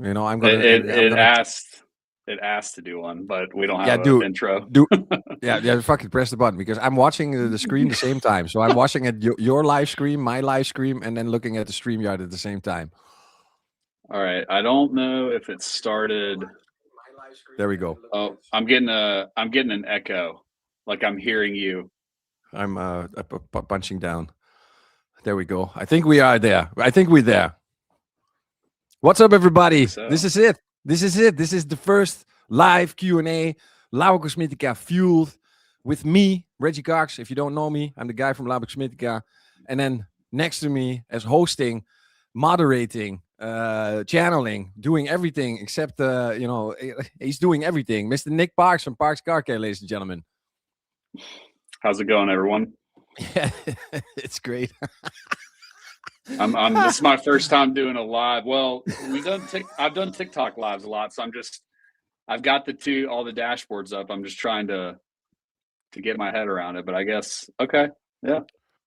You know, it asked to do one, but we don't yeah, have an intro. Yeah, fucking press the button because I'm watching the screen the same time. So I'm watching at your live stream, my live stream, and then looking at the StreamYard at the same time. All right. I don't know if it started. There we go. Oh, I'm getting an echo. Like I'm hearing you. I'm punching down. There we go. I think we are there. I think we're there. What's up, everybody? So. This is it. This is the first live Q&A, Labocosmetica fueled with me, Reggy Cox. If you don't know me, I'm the guy from Labocosmetica. And then next to me as hosting, moderating, channeling, doing everything except, he's doing everything. Mr. Nick Parks from Parks Car Care, ladies and gentlemen. How's it going, everyone? Yeah, it's great. This is my first time doing a live. Well, I've done TikTok lives a lot, so I've got all the dashboards up. I'm just trying to get my head around it, but I guess okay, yeah,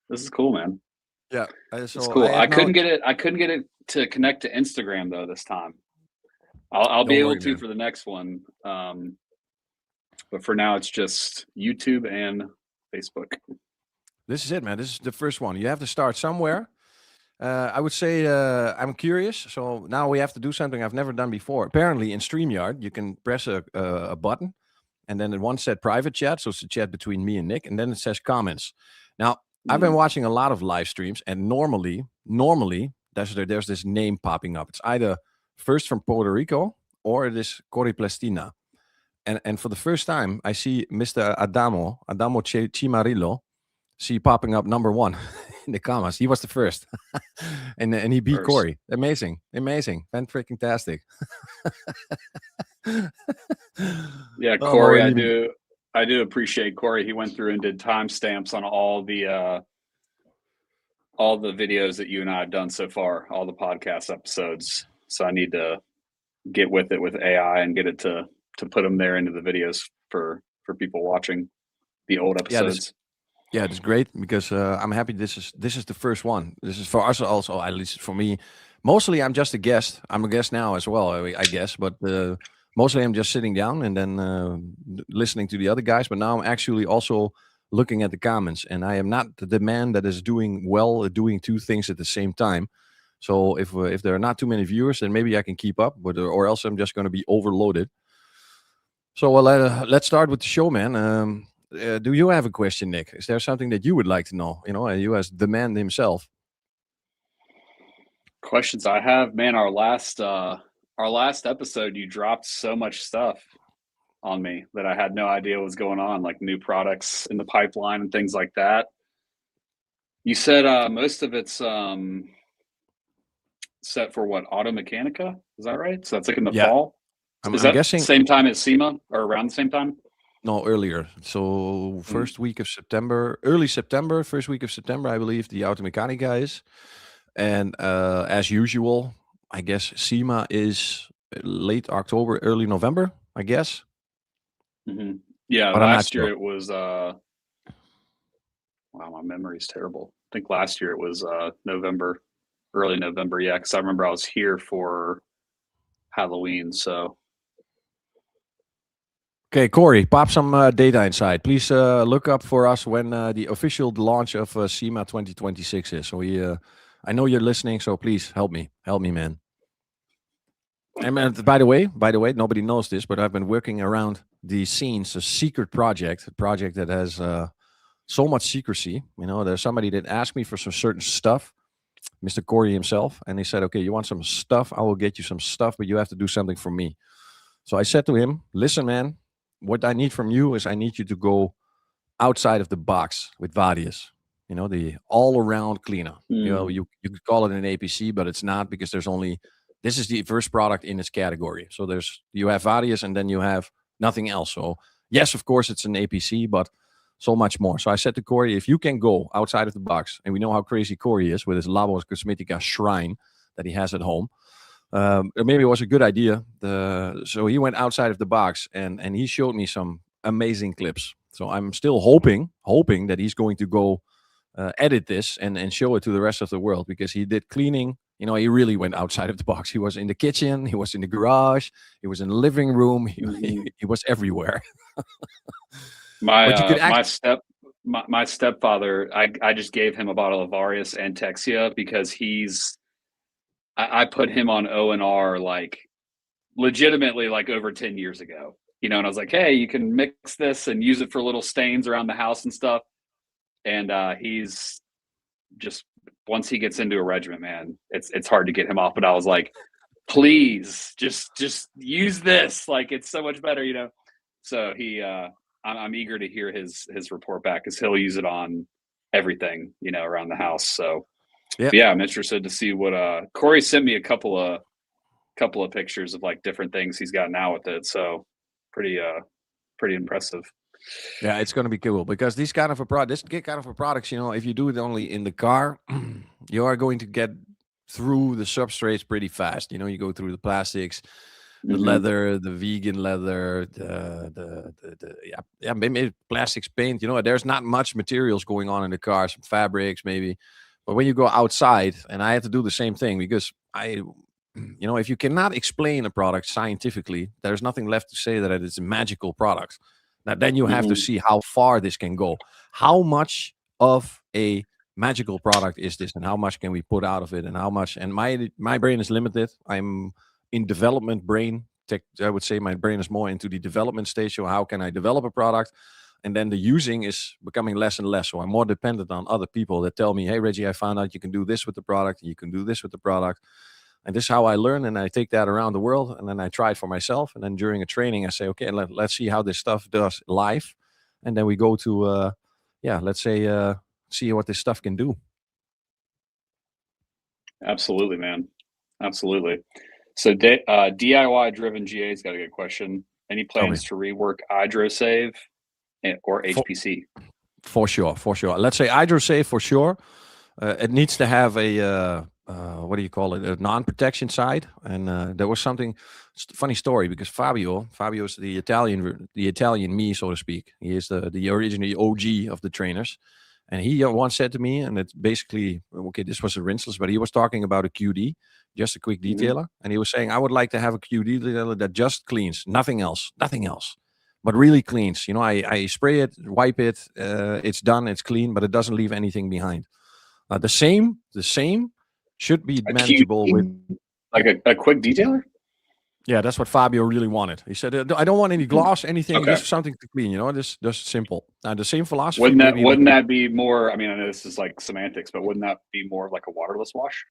this is cool, man. Yeah, it's cool. I couldn't get it to connect to Instagram though this time. I'll be able to for the next one, but for now it's just YouTube and Facebook. This is it, man. This is the first one. You have to start somewhere. I would say I'm curious. So now we have to do something I've never done before. Apparently in StreamYard, you can press a button and then it one said private chat. So it's a chat between me and Nick. And then it says comments. Now, I've been watching a lot of live streams and normally there's this name popping up. It's either first from Puerto Rico or it is Cori Plastina. And for the first time, I see Mr. Adamo Chimarillo, popping up number one. In the comments, he was the first, and he beat Corey. Amazing, fan-freaking-tastic. Yeah, Corey, I do appreciate Corey. He went through and did timestamps on all the videos that you and I have done so far, all the podcast episodes. So I need to get with it with AI and get it to put them there into the videos for people watching the old episodes. Yeah, it's great because I'm happy this is the first one. This is for us also, at least for me. Mostly I'm just a guest. I'm a guest now as well, I guess. But mostly I'm just sitting down and then listening to the other guys. But now I'm actually also looking at the comments. And I am not the man that is doing two things at the same time. So if there are not too many viewers, then maybe I can keep up. But or else I'm just going to be overloaded. So let's start with the show, man. Do you have a question, Nick? Is there something that you would like to know? You know, you as the man himself. Questions I have, man. Our last episode, you dropped so much stuff on me that I had no idea what was going on, like new products in the pipeline and things like that. You said most of it's set for what, Auto Mechanica? Is that right? So that's like in the fall. I'm guessing same time as SEMA or around the same time? No, earlier. So first week of September, early September, first week of September, I believe the Auto Mechanica is. And as usual, I guess SEMA is late October, early November, I guess. Mm-hmm. Yeah, but last year it was, wow, my memory's terrible. I think last year it was November, early November. Yeah, because I remember I was here for Halloween, so. Okay, Corey, pop some data inside. Please look up for us when the official launch of SEMA 2026 is. So I know you're listening, so please help me, man. And by the way, nobody knows this, but I've been working around the scenes, a secret project, that has so much secrecy. You know, there's somebody that asked me for some certain stuff, Mr. Corey himself, and he said, "Okay, you want some stuff? I will get you some stuff, but you have to do something for me." So I said to him, "Listen, man. What I need from you is I need you to go outside of the box with Varius, you know, the all-around cleaner. You know, you could call it an APC, but it's not because this is the first product in its category. So you have Varius and then you have nothing else. So yes, of course, it's an APC, but so much more. So I said to Corey, if you can go outside of the box, and we know how crazy Corey is with his Labocosmetica shrine that he has at home, maybe it was a good idea. So he went outside of the box and he showed me some amazing clips. So I'm still hoping that he's going to go edit this and show it to the rest of the world, because he did cleaning. You know, he really went outside of the box. He was in the kitchen, he was in the garage, he was in the living room, he was everywhere. But you could My stepfather, I just gave him a bottle of Varius and Texia because I put him on O&R like legitimately like over 10 years ago, you know, and I was like, hey, you can mix this and use it for little stains around the house and stuff. And he's just, once he gets into a regimen, man, it's hard to get him off. But I was like, please just use this. Like, it's so much better, you know? So I'm eager to hear his report back because he'll use it on everything, you know, around the house. So yeah, I'm interested to see what Corey sent me a couple of pictures of like different things he's got now with it. So pretty impressive. Yeah, it's going to be cool because this kind of a products, you know, if you do it only in the car, you are going to get through the substrates pretty fast. You know, you go through the plastics, the leather, the vegan leather, maybe plastics, paint. You know, there's not much materials going on in the car, some fabrics maybe. But when you go outside, and I have to do the same thing because you know, if you cannot explain a product scientifically, there's nothing left to say that it's a magical product. Now, then you have to see how far this can go. How much of a magical product is this, and how much can we put out of it, and how much? And my brain is limited. I'm in development brain. I would say my brain is more into the development stage. So how can I develop a product? And then the using is becoming less and less. So I'm more dependent on other people that tell me, hey, Reggie, I found out you can do this with the product, and you can do this with the product. And this is how I learn, and I take that around the world, and then I try it for myself. And then during a training, I say, okay, let's see how this stuff does live. And then we go to, let's say, see what this stuff can do. Absolutely, man. Absolutely. So DIY-driven GA's got a good question. Any plans to rework Idrosave or HPC? For sure. Let's say Idrosave for sure. It needs to have a... what do you call it? A non-protection side. And there was something funny story because Fabio's the Italian me, so to speak. He is the original OG of the trainers. And he once said to me, and it's basically, okay, this was a rinseless, but he was talking about a QD, just a quick detailer. And he was saying, I would like to have a QD detailer that just cleans, nothing else, but really cleans. You know, I spray it, wipe it, it's done, it's clean, but it doesn't leave anything behind. The same should be manageable with like a quick detailer. Yeah, that's what Fabio really wanted. He said, "I don't want any gloss, anything, just something to clean. You know, just simple." The same philosophy. Wouldn't that be more? I mean, I know this is like semantics, but wouldn't that be more of like a waterless wash?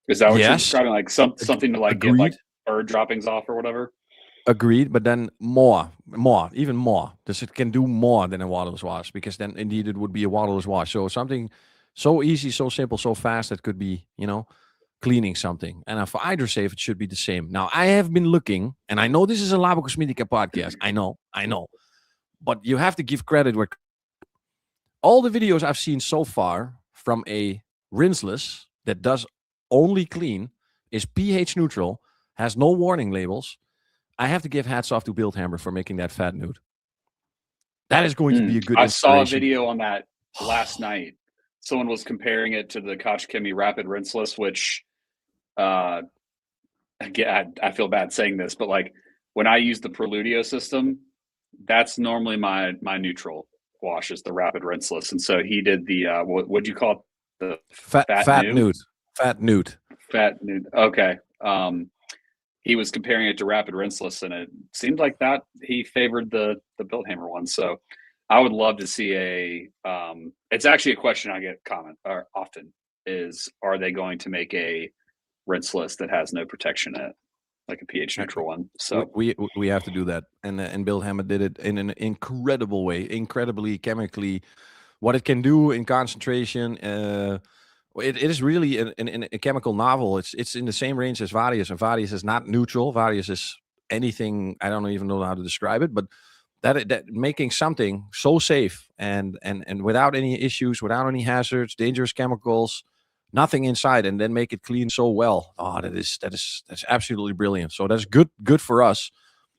Is that what you're describing? Like something to like get like bird droppings off or whatever. Agreed, but then even more. This it can do more than a waterless wash because then indeed it would be a waterless wash. So something so easy, so simple, so fast that could be, you know, cleaning something. And for Idrosave, it should be the same. Now, I have been looking, and I know this is a Labocosmetica podcast. I know. But you have to give credit where all the videos I've seen so far from a rinseless that does only clean, is pH neutral, has no warning labels. I have to give hats off to Build Hammer for making that fat nude. That is going to be a good I saw a video on that last night. Someone was comparing it to the Koch Chemie Rapid Rinseless, which again, I feel bad saying this, but like when I use the Preludio system, that's normally my neutral wash is the Rapid Rinseless. And so he did the what do you call it? The fat nude. Fat nude. Okay. He was comparing it to Rapid Rinseless, and it seemed like that he favored the Build Hammer one. So I would love to see it's actually a question I get often is, are they going to make a rinseless that has no protection in it, like a pH neutral one? So we have to do that. And Build Hammer did it in an incredible way, incredibly chemically, what it can do in concentration. It is really a chemical novel. It's in the same range as Varius, and Varius is not neutral. Varius is anything, I don't even know how to describe it, but that making something so safe and without any issues, without any hazards, dangerous chemicals, nothing inside, and then make it clean so well. Oh, that's absolutely brilliant. So that's good for us,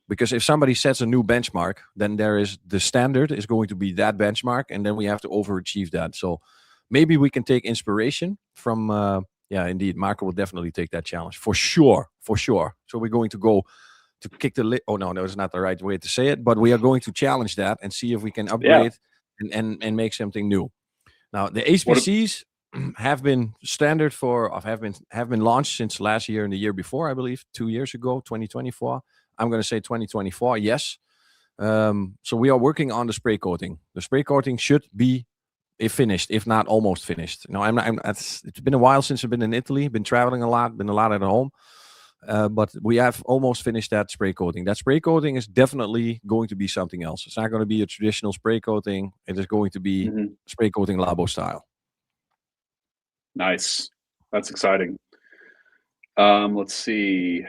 because if somebody sets a new benchmark, then the standard is going to be that benchmark, and then we have to overachieve that. So maybe we can take inspiration from Yeah, indeed. Marco will definitely take that challenge for sure. For sure. So we're going to go to kick the lid. Oh, no, that's not the right way to say it. But we are going to challenge that and see if we can Yeah. upgrade and make something new. Now, the What? HPCs have been standard have been launched since last year and the year before, I believe, 2 years ago, 2024. I'm going to say 2024. Yes. So we are working on the spray coating. The spray coating should be finished, if not almost finished. No, it's been a while since I've been in Italy. Been traveling a lot. Been a lot at home. But we have almost finished that spray coating. That spray coating is definitely going to be something else. It's not going to be a traditional spray coating. It is going to be spray coating Labo style. Nice. That's exciting. Let's see.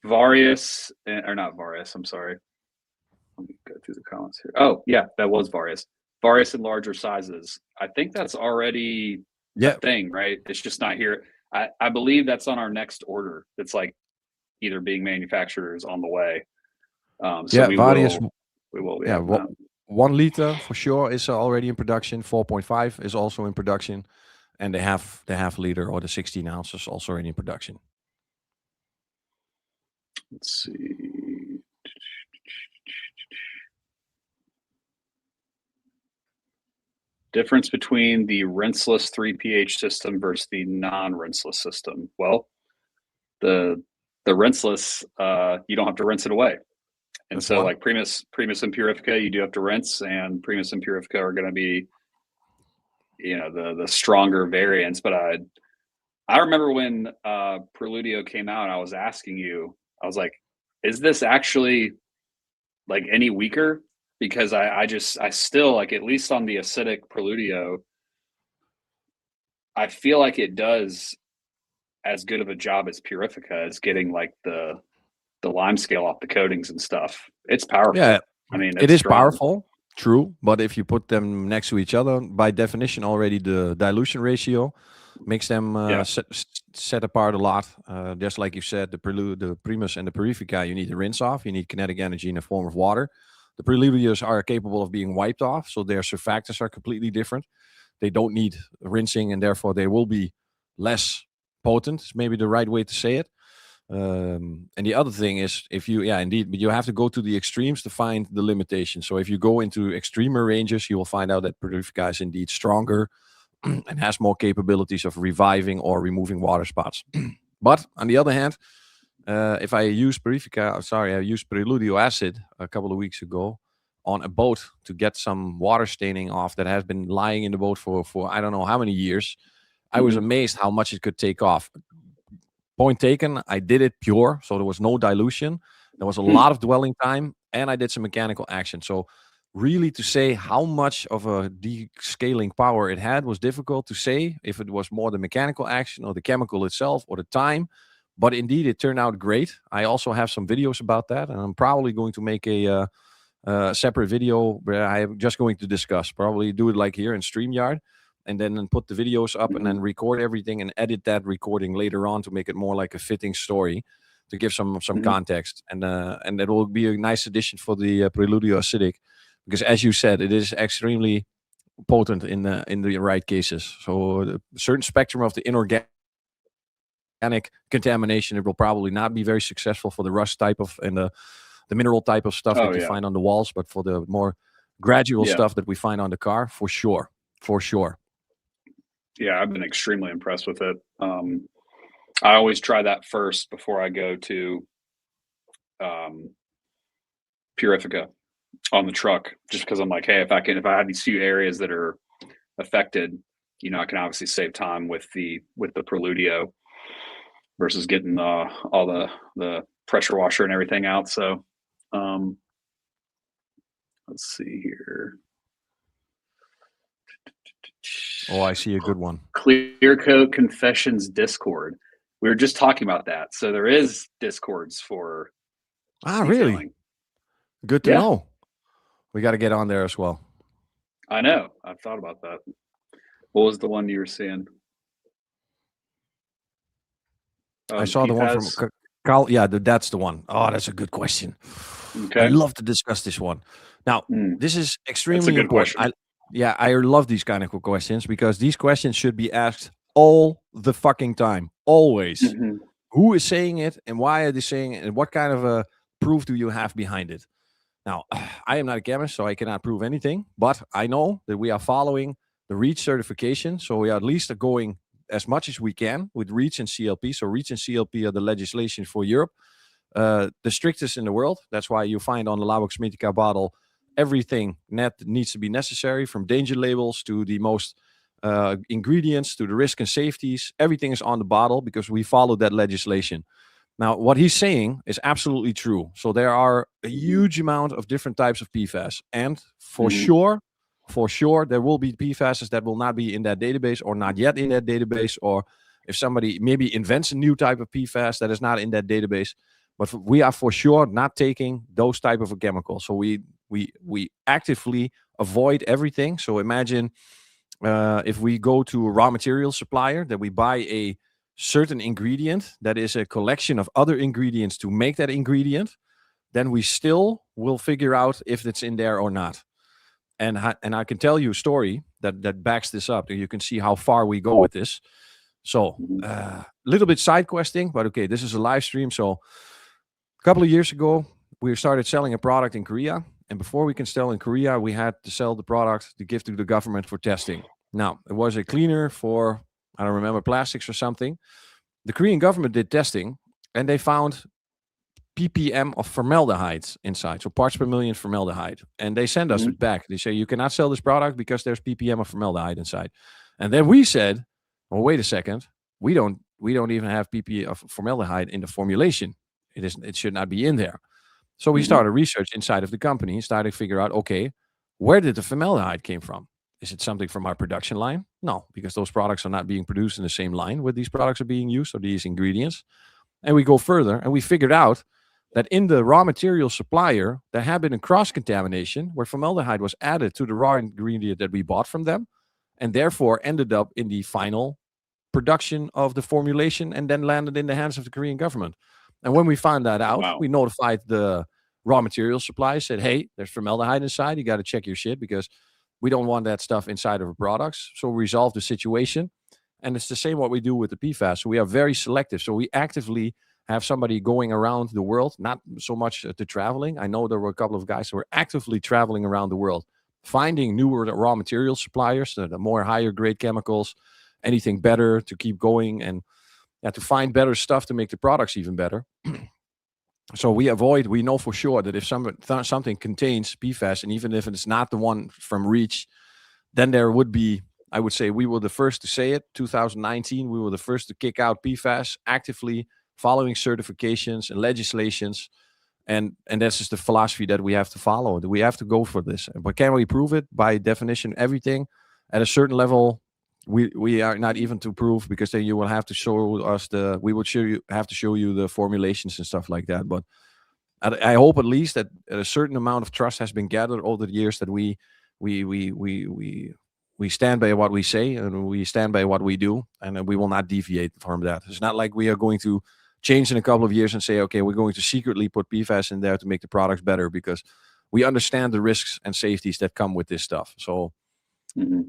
Varius, or not Varius, I'm sorry. Let me go through the comments here. Oh, yeah, that was Varius. Varius in larger sizes. I think that's already a thing, right? It's just not here. I believe that's on our next order. That's like either being manufactured or is on the way. So we Varius, will. Yeah, 1 liter for sure is already in production. 4.5 is also in production. And the half liter or the 16 ounces also already in production. Let's see. Difference between the rinseless 3 pH system versus the non-rinseless system. Well, the rinseless, you don't have to rinse it away. And that's so like Primus and Purifica, you do have to rinse, and Primus and Purifica are going to be, the stronger variants. But I remember when Preludio came out, I was asking you, I was like, is this actually like any weaker? Because I still, like, at least on the acidic Preludio, I feel like it does as good of a job as Purifica as getting like the lime scale off the coatings and stuff. It's powerful. Yeah, I mean, it is powerful. True, but if you put them next to each other, by definition, already the dilution ratio makes them set apart a lot. Just like you said, the Primus and the Purifica, you need to rinse off. You need kinetic energy in the form of water. The Preludios are capable of being wiped off, so their surfactants are completely different. They don't need rinsing, and therefore they will be less potent. It's maybe the right way to say it. And the other thing is, if you, indeed, but you have to go to the extremes to find the limitation. So if you go into extremer ranges, you will find out that Purifica is indeed stronger and has more capabilities of reviving or removing water spots. But on the other hand, if I use I used Preludio acid a couple of weeks ago on a boat to get some water staining off that has been lying in the boat for I don't know how many years. I was amazed how much it could take off. Point taken, I did it pure, so there was no dilution. There was a lot of dwelling time, and I did some mechanical action. So really to say how much of a descaling power it had was difficult to say, if it was more the mechanical action or the chemical itself or the time. But indeed, it turned out great. I also have some videos about that, and I'm probably going to make a separate video where I'm just going to discuss, probably do it like here in StreamYard, and then put the videos up and then record everything and edit that recording later on to make it more like a fitting story, to give some context. And that will be a nice addition for the Preludio acidic, because as you said, it is extremely potent in the right cases. So a certain spectrum of the inorganic contamination, it will probably not be very successful for the rust type of and the mineral type of stuff that you find on the walls, but for the more gradual stuff that we find on the car, for sure. Yeah, I've been extremely impressed with it. I always try that first before I go to Purifica on the truck, just because I'm like, hey, if I have these few areas that are affected, I can obviously save time with the Preludio versus getting all the pressure washer and everything out. So let's see here. Oh, I see a good one. Clear Coat Confessions Discord. We were just talking about that. So there is Discords for detailing. Really? Good to know. We got to get on there as well. I know. I've thought about that. What was the one you were seeing? I saw the one from Carl. Yeah, that's the one. Oh, that's a good question. Okay. I'd love to discuss this one. Now, this is extremely important. Question. I love these kind of questions, because these questions should be asked all the fucking time, always. Mhm. Who is saying it and why are they saying it and what kind of a proof do you have behind it? Now, I am not a chemist, so I cannot prove anything, but I know that we are following the REACH certification. So we are at least going as much as we can with REACH and CLP. So REACH and CLP are the legislation for Europe, the strictest in the world. That's why you find on the Labocosmetica bottle everything that needs to be necessary, from danger labels to the most ingredients to the risk and safeties. Everything is on the bottle because we follow that legislation. Now, what he's saying is absolutely true. So there are a huge amount of different types of PFAS, and for sure, there will be PFASs that will not be in that database or not yet in that database, or if somebody maybe invents a new type of PFAS that is not in that database. But we are for sure not taking those type of chemicals. So we actively avoid everything. So imagine if we go to a raw material supplier, that we buy a certain ingredient that is a collection of other ingredients to make that ingredient, then we still will figure out if it's in there or not. And I can tell you a story that backs this up, and you can see how far we go with this. So a little bit side questing, but okay, this is a live stream. So a couple of years ago, we started selling a product in Korea. And before we can sell in Korea, we had to sell the product to give to the government for testing. Now, it was a cleaner for, I don't remember, plastics or something. The Korean government did testing, and they found ppm of formaldehyde inside, so parts per million formaldehyde. And they send us it back. They say, you cannot sell this product because there's ppm of formaldehyde inside. And then we said, well, wait a second. We don't even have ppm of formaldehyde in the formulation. It should not be in there. So we started research inside of the company, started to figure out, okay, where did the formaldehyde came from? Is it something from our production line? No, because those products are not being produced in the same line where these products are being used, or these ingredients. And we go further, and we figured out that in the raw material supplier, there had been a cross-contamination where formaldehyde was added to the raw ingredient that we bought from them, and therefore ended up in the final production of the formulation and then landed in the hands of the Korean government. And when we found that out, we notified the raw material supplier, said, hey, there's formaldehyde inside. You got to check your shit because we don't want that stuff inside of our products. So we resolved the situation. And it's the same what we do with the PFAS. So we are very selective. So we actively have somebody going around the world, not so much to traveling. I know there were a couple of guys who were actively traveling around the world, finding newer raw material suppliers, the more higher grade chemicals, anything better to keep going, and to find better stuff to make the products even better. So we know for sure that if something contains PFAS, and even if it's not the one from REACH, then there would be, I would say we were the first to say it. 2019, we were the first to kick out PFAS, actively following certifications and legislations. And that's just the philosophy that we have to follow. That we have to go for this. But can we prove it? By definition, everything at a certain level, we are not even to prove, because then you will have to show us have to show you the formulations and stuff like that. But I hope at least that a certain amount of trust has been gathered over the years, that we stand by what we say, and we stand by what we do, and we will not deviate from that. It's not like we are going to change in a couple of years and say, okay, we're going to secretly put PFAS in there to make the products better, because we understand the risks and safeties that come with this stuff. So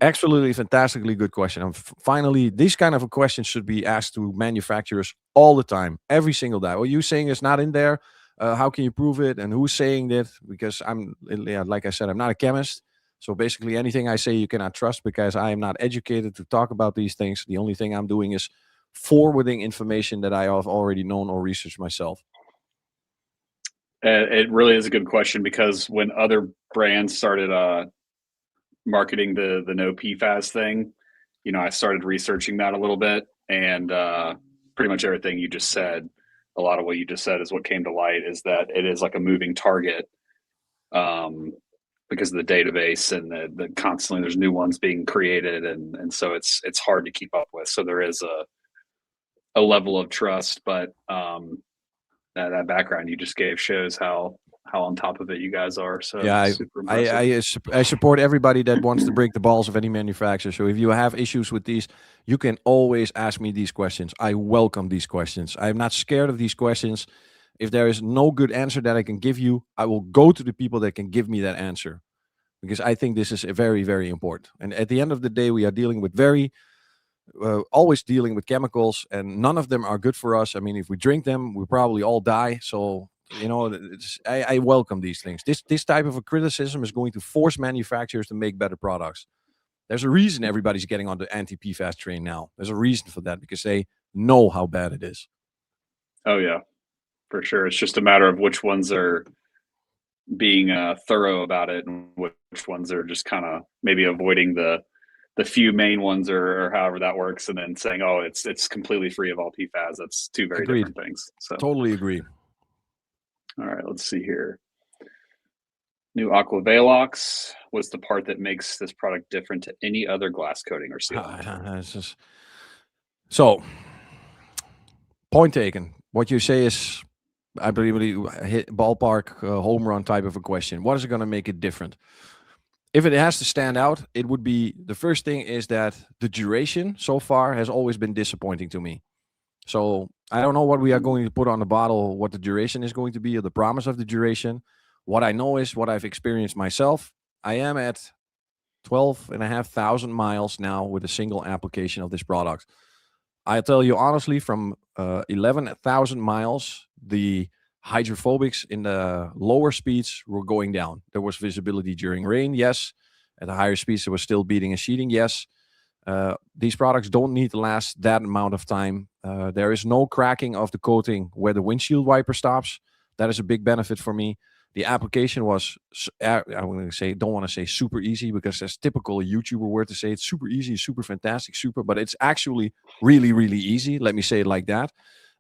absolutely fantastically good question. And finally, these kind of questions should be asked to manufacturers all the time, every single day. Well, you saying it's not in there? How can you prove it? And who's saying that? Because like I said, I'm not a chemist. So basically anything I say you cannot trust, because I am not educated to talk about these things. The only thing I'm doing is forwarding information that I have already known or researched myself. It really is a good question, because when other brands started marketing the no PFAS thing, I started researching that a little bit, and pretty much everything you just said, a lot of what you just said is what came to light, is that it is like a moving target, because of the database and the constantly there's new ones being created, and so it's hard to keep up with. So there is a level of trust, but that background you just gave shows how on top of it you guys are. So yeah, I support everybody that wants to break the balls of any manufacturer. So if you have issues with these, you can always ask me these questions. I welcome these questions. I'm not scared of these questions. If there is no good answer that I can give you, I will go to the people that can give me that answer, because I think this is very, very important. And at the end of the day, we are dealing with very always dealing with chemicals, and none of them are good for us. I mean, if we drink them, we probably all die. So I welcome these things. This type of a criticism is going to force manufacturers to make better products. There's a reason everybody's getting on the anti-PFAS train now. There's a reason for that, because they know how bad it is. Oh yeah, for sure. It's just a matter of which ones are being thorough about it, and which ones are just kind of maybe avoiding the few main ones, or however that works, and then saying, oh, it's completely free of all PFAS. That's two very Agreed. different things. So Totally agree. all right, let's see here. New Aquavelox. What's the part that makes this product different to any other glass coating or sealant? So, point taken. What you say is, I believe, hit ballpark home run type of a question. What is it going to make it different? If it has to stand out, it would be, the first thing is that the duration so far has always been disappointing to me. So I don't know what we are going to put on the bottle, what the duration is going to be, or the promise of the duration. What I know is what I've experienced myself. I am at 12,500 miles now with a single application of this product. I tell you honestly, from 11,000 miles, the hydrophobics in the lower speeds were going down. There was visibility during rain, yes. At the higher speeds, there was still beading and sheeting, yes. These products don't need to last that amount of time. There is no cracking of the coating where the windshield wiper stops. That is a big benefit for me. The application was, I don't want to say super easy, because that's typical a YouTuber word to say it's super easy, super fantastic, super, but it's actually really, really easy. Let me say it like that.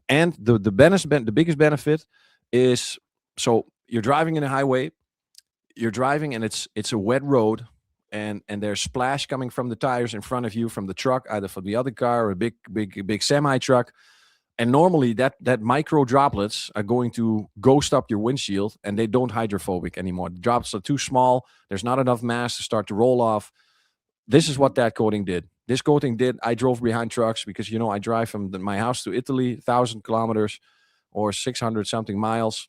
And the biggest benefit is, so you're driving in a highway, you're driving and it's a wet road, and there's splash coming from the tires in front of you from the truck, either from the other car or a big semi truck. And normally that micro droplets are going to ghost up your windshield, and they don't hydrophobic anymore. The droplets are too small. There's not enough mass to start to roll off. This is what that coating did. This coating did. I drove behind trucks because, I drive from my house to Italy, 1,000 kilometers or 600 something miles,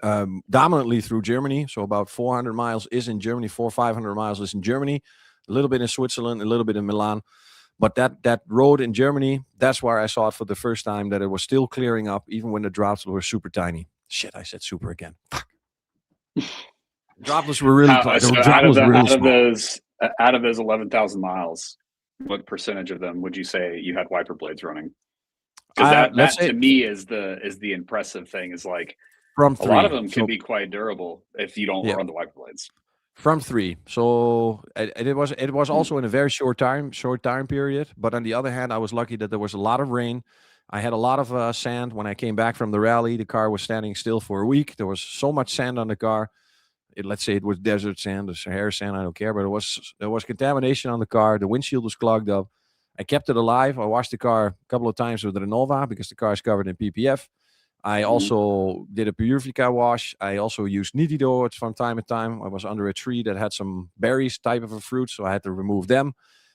dominantly through Germany. So about 400 miles is in Germany, 500 miles is in Germany, a little bit in Switzerland, a little bit in Milan. But that road in Germany, that's where I saw it for the first time, that it was still clearing up, even when the droplets were super tiny. Shit, I said super again. Fuck. Droplets were really out of those 11,000 miles, what percentage of them would you say you had wiper blades running? Because that to me is the impressive thing. Is like, from 3. A lot of them can be quite durable if you don't run the wiper blades. From 3. So it was also in a very short time period. But on the other hand, I was lucky that there was a lot of rain. I had a lot of sand when I came back from the rally. The car was standing still for a week. There was so much sand on the car. Let's say it was desert sand or Sahara sand, I don't care. But there was contamination on the car. The windshield was clogged up. I kept it alive. I washed the car a couple of times with Renova because the car is covered in PPF. I also did a PURIFICA wash. I also used Nitido from time to time. I was under a tree that had some berries type of a fruit, so I had to remove them.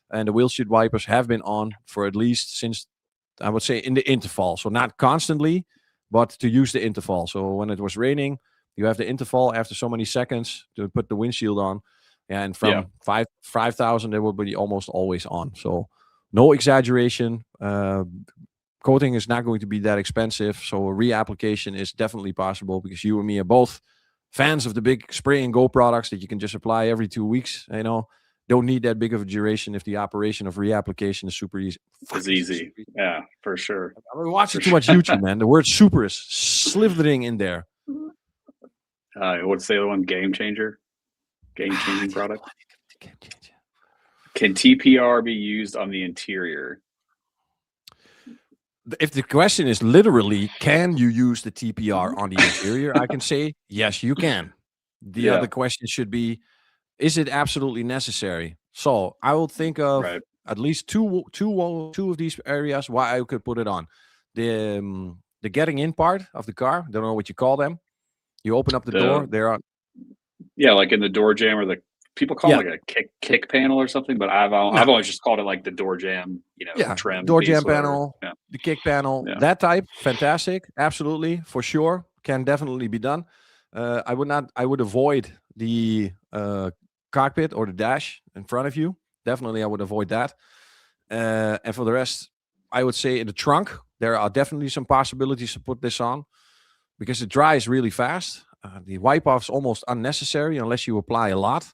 And the windshield wipers have been on for at least since, I would say, in the interval. So not constantly, but to use the interval. So when it was raining, you have the interval after so many seconds to put the windshield on. And from 5,000, they will be almost always on. So no exaggeration. Coating is not going to be that expensive, so a reapplication is definitely possible, because you and me are both fans of the big spray and go products that you can just apply every 2 weeks. Don't need that big of a duration if the operation of reapplication is super easy. It's easy. Yeah, for sure. I've been watching too much YouTube, man. The word super is slithering in there. What's the other one? Game changer? Game-changing product? Can TPR be used on the interior? If the question is literally, can you use the TPR on the interior? I can say, yes, you can. The other question should be, is it absolutely necessary? So I will think of at least two of these areas why I could put it on. The getting in part of the car, don't know what you call them. You open up the door, they're on. Yeah, like in the door jamb, or the people call it like a kick panel or something, but I've always just called it like the door jamb, trim. Door jamb panel, the kick panel, that type, fantastic, absolutely, for sure, can definitely be done. I would avoid the cockpit or the dash in front of you. Definitely, I would avoid that. And for the rest, I would say in the trunk, there are definitely some possibilities to put this on because it dries really fast. The wipe off is almost unnecessary unless you apply a lot.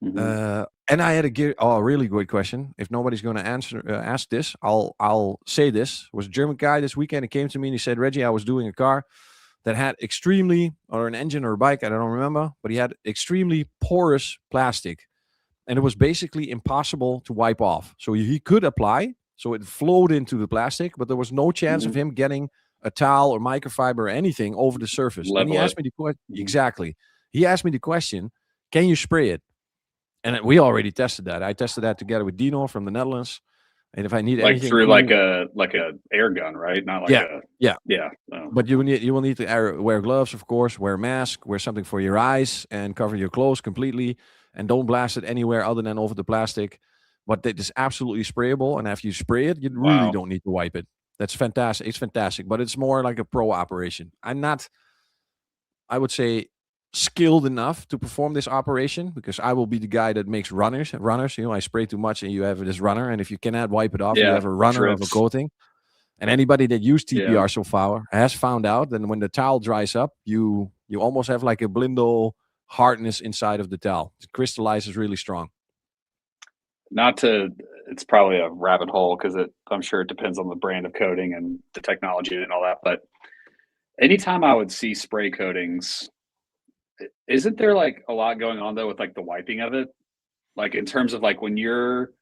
And I had a really good question. If nobody's going to ask this, I'll say this. It was a German guy this weekend. He came to me and he said, Reggie, I was doing a car that had or an engine or a bike, I don't remember, but he had extremely porous plastic. And it was basically impossible to wipe off. So he could apply, so it flowed into the plastic, but there was no chance of him getting a towel or microfiber or anything over the surface. And he asked me the question. Exactly. He asked me the question, can you spray it? And we already tested that. I tested that together with Dino from the Netherlands. And if I need anything through cool, like a air gun, right? Not like yeah. But you will need to wear gloves, of course, wear a mask, wear something for your eyes, and cover your clothes completely. And don't blast it anywhere other than over the plastic. But it is absolutely sprayable. And after you spray it, you really don't need to wipe it. That's fantastic. It's fantastic. But it's more like a pro operation. I'm not, I would say, skilled enough to perform this operation because I will be the guy that makes runners. You know, I spray too much and you have this runner. And if you cannot wipe it off, you have a runner of a coating. And anybody that used TPR so far has found out that when the towel dries up, you almost have like a BLINDO hardness inside of the towel. It crystallizes really strong. It's probably a rabbit hole because I'm sure it depends on the brand of coating and the technology and all that. But anytime I would see spray coatings, isn't there like a lot going on though with like the wiping of it? Like in terms of like when you're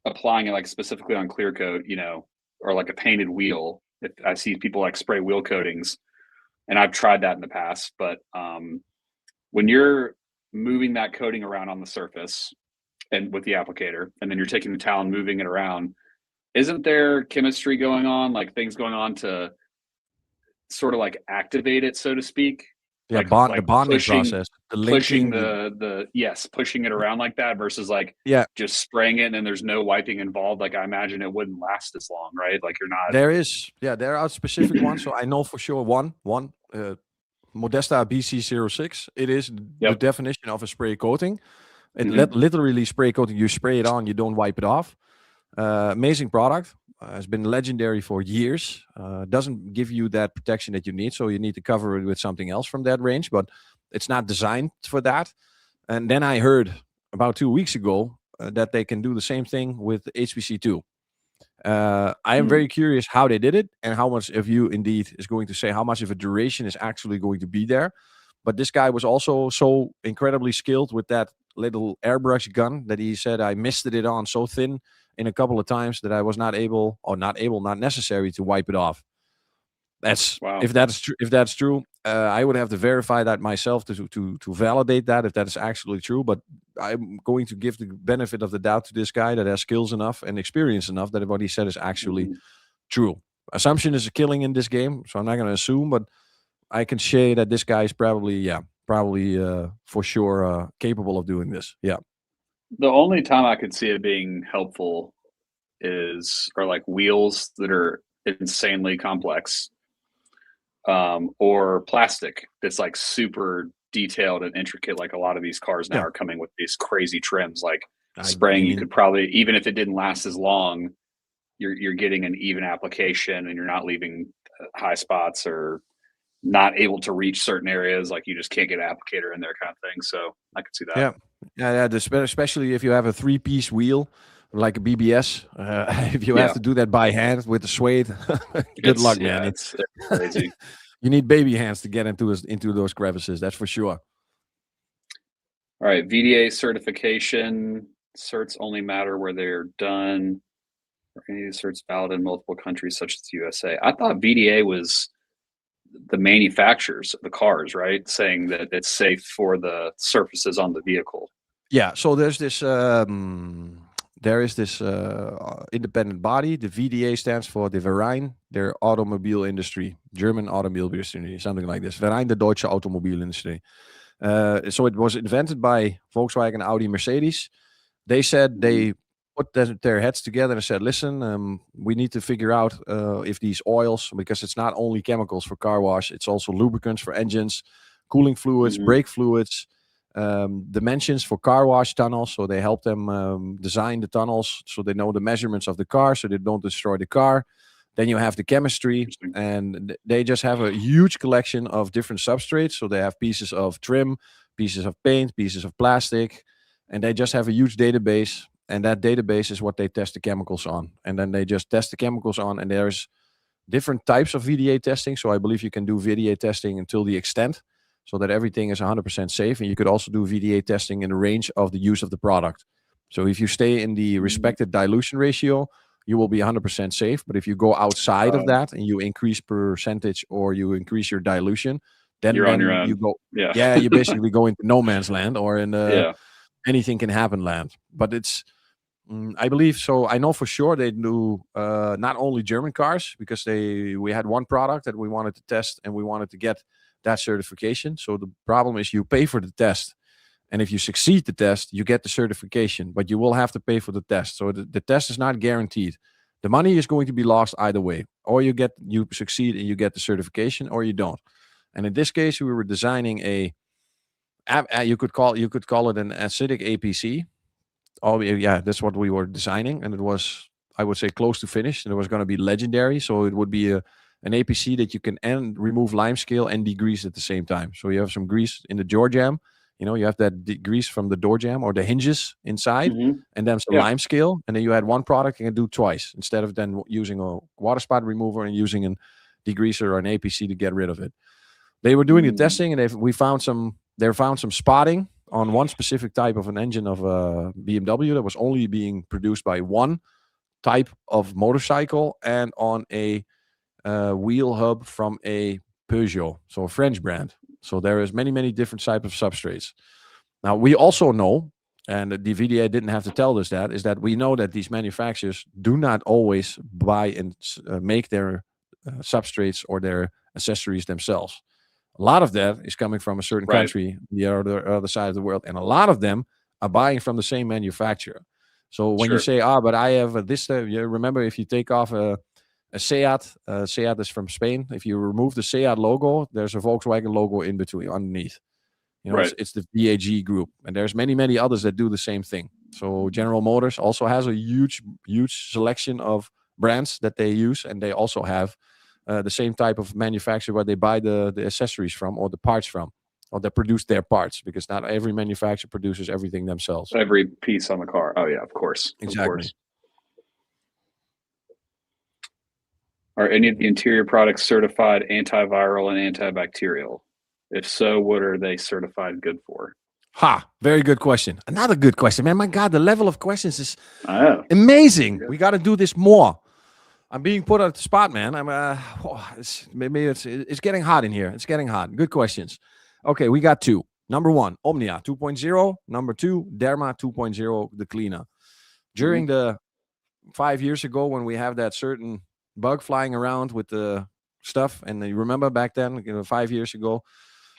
applying it like specifically on clear coat, you know, or like a painted wheel. If I see people like spray wheel coatings, and I've tried that in the past, but when you're moving that coating around on the surface and with the applicator, and then you're taking the towel and moving it around, isn't there chemistry going on, like things going on to sort of like activate it, so to speak? Yeah, like the bonding process, the linking, pushing it around like that versus like just spraying it and then there's no wiping involved. Like I imagine it wouldn't last as long, right? Like you're not. There are specific ones. So I know for sure one Modesta BC06. It is the definition of a spray coating. It literally spray coating. You spray it on, you don't wipe it off. Amazing product. Has been legendary for years. Doesn't give you that protection that you need, so you need to cover it with something else from that range, but it's not designed for that. And then I heard about 2 weeks ago that they can do the same thing with HPC2. I am very curious how they did it and how much of you indeed is going to say how much of a duration is actually going to be there. But this guy was also so incredibly skilled with that little airbrush gun that he said I misted it on so thin in a couple of times that I was not necessary to wipe it off. If that's true, I would have to verify that myself to validate that if that is actually true. But I'm going to give the benefit of the doubt to this guy that has skills enough and experience enough that what he said is actually true. Assumption is a killing in this game, so I'm not going to assume, but I can say that this guy is probably for sure capable of doing this. Yeah. The only time I could see it being helpful are like wheels that are insanely complex, or plastic that's like super detailed and intricate. Like a lot of these cars now are coming with these crazy trims. Like spraying, you could probably, even if it didn't last as long, you're getting an even application and you're not leaving high spots or not able to reach certain areas. Like you just can't get an applicator in there kind of thing. So I could see that. Yeah. Especially if you have a 3-piece wheel like a BBS, if you have to do that by hand with the suede, good luck, man. It's crazy. You need baby hands to get into those crevices. That's for sure. All right. VDA certification. Certs only matter where they're done. Are any certs valid in multiple countries such as the USA? I thought VDA was the manufacturers of the cars, right? Saying that it's safe for the surfaces on the vehicle. Yeah. So there's this independent body. The VDA stands for the Verein der Automobilindustrie, German automobile industry, something like this. Verein der Deutsche Automobilindustrie. So it was invented by Volkswagen, Audi, Mercedes. They said they put their heads together and said, listen, we need to figure out if these oils, because it's not only chemicals for car wash, it's also lubricants for engines, cooling fluids, brake fluids, dimensions for car wash tunnels. So they help them design the tunnels so they know the measurements of the car so they don't destroy the car. Then you have the chemistry, and they just have a huge collection of different substrates. So they have pieces of trim, pieces of paint, pieces of plastic, and they just have a huge database. And that database is what they test the chemicals on. And then they just test the chemicals on, and there's different types of VDA testing. So I believe you can do VDA testing until the extent so that everything is 100% safe. And you could also do VDA testing in the range of the use of the product. So if you stay in the respected dilution ratio, you will be 100% safe. But if you go outside of that and you increase percentage or you increase your dilution, then you're on your own. You go, yeah, you basically go into no man's land or in anything can happen land. But it's, I believe so. I know for sure they do not only German cars, because we had one product that we wanted to test and we wanted to get that certification. So the problem is you pay for the test. And if you succeed the test, you get the certification, but you will have to pay for the test. So the test is not guaranteed. The money is going to be lost either way. Or you succeed and you get the certification, or you don't. And in this case, we were designing you could call it an acidic APC. Oh yeah, that's what we were designing, and it was, I would say, close to finished, and it was going to be legendary. So it would be an APC that you can remove lime scale and degrease at the same time. So you have some grease in the door jamb. You have that grease from the door jamb or the hinges inside, and then some lime scale, and then you had one product you can do twice instead of then using a water spot remover and using a degreaser or an APC to get rid of it. They were doing the testing, and they found some spotting on one specific type of an engine of a BMW that was only being produced by one type of motorcycle and on a wheel hub from a Peugeot, so a French brand. So there is many different types of substrates. Now we also know, and the VDA didn't have to tell us that, is that we know that these manufacturers do not always buy and make their substrates or their accessories themselves. A lot of that is coming from a certain country, the other side of the world, and a lot of them are buying from the same manufacturer. So when you say, but I have this, you remember, if you take off a Seat, Seat is from Spain. If you remove the Seat logo, there's a Volkswagen logo in between, underneath. It's the VAG group, and there's many others that do the same thing. So General Motors also has a huge selection of brands that they use, and they also have the same type of manufacturer where they buy the accessories from or the parts from, or they produce their parts, because not every manufacturer produces everything themselves. Every piece on the car. Oh yeah, of course. Exactly. Of course. Are any of the interior products certified antiviral and antibacterial? If so, what are they certified good for? Very good question. Another good question, man. My God, the level of questions is amazing. Yeah. We got to do this more. I'm being put on the spot, man. It's getting hot in here. It's getting hot. Good questions. Okay, we got two. Number one, Omnia 2.0. Number two, Derma 2.0, the cleaner. During the 5 years ago, when we have that certain bug flying around with the stuff, and you remember back then, 5 years ago,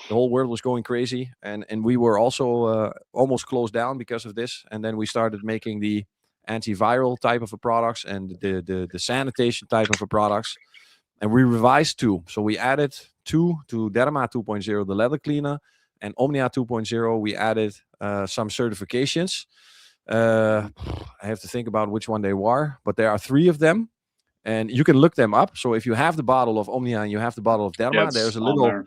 the whole world was going crazy, and we were also almost closed down because of this. And then we started making the antiviral type of a products and the sanitation type of a products, and we revised two. So we added two to Derma 2.0, the leather cleaner, and Omnia 2.0. We added some certifications. I have to think about which one they were, but there are three of them, and you can look them up. So if you have the bottle of Omnia and you have the bottle of Derma, there's a little,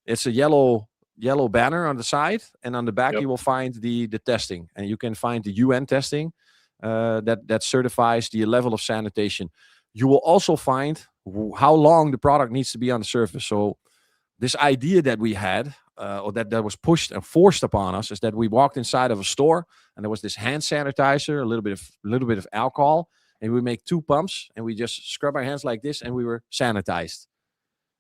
it's a yellow banner on the side, and on the back you will find the testing, and you can find the UN testing that certifies the level of sanitation. You will also find how long the product needs to be on the surface. So this idea that we had, or that was pushed and forced upon us, is that we walked inside of a store and there was this hand sanitizer, a little bit of alcohol, and we make two pumps and we just scrub our hands like this and we were sanitized.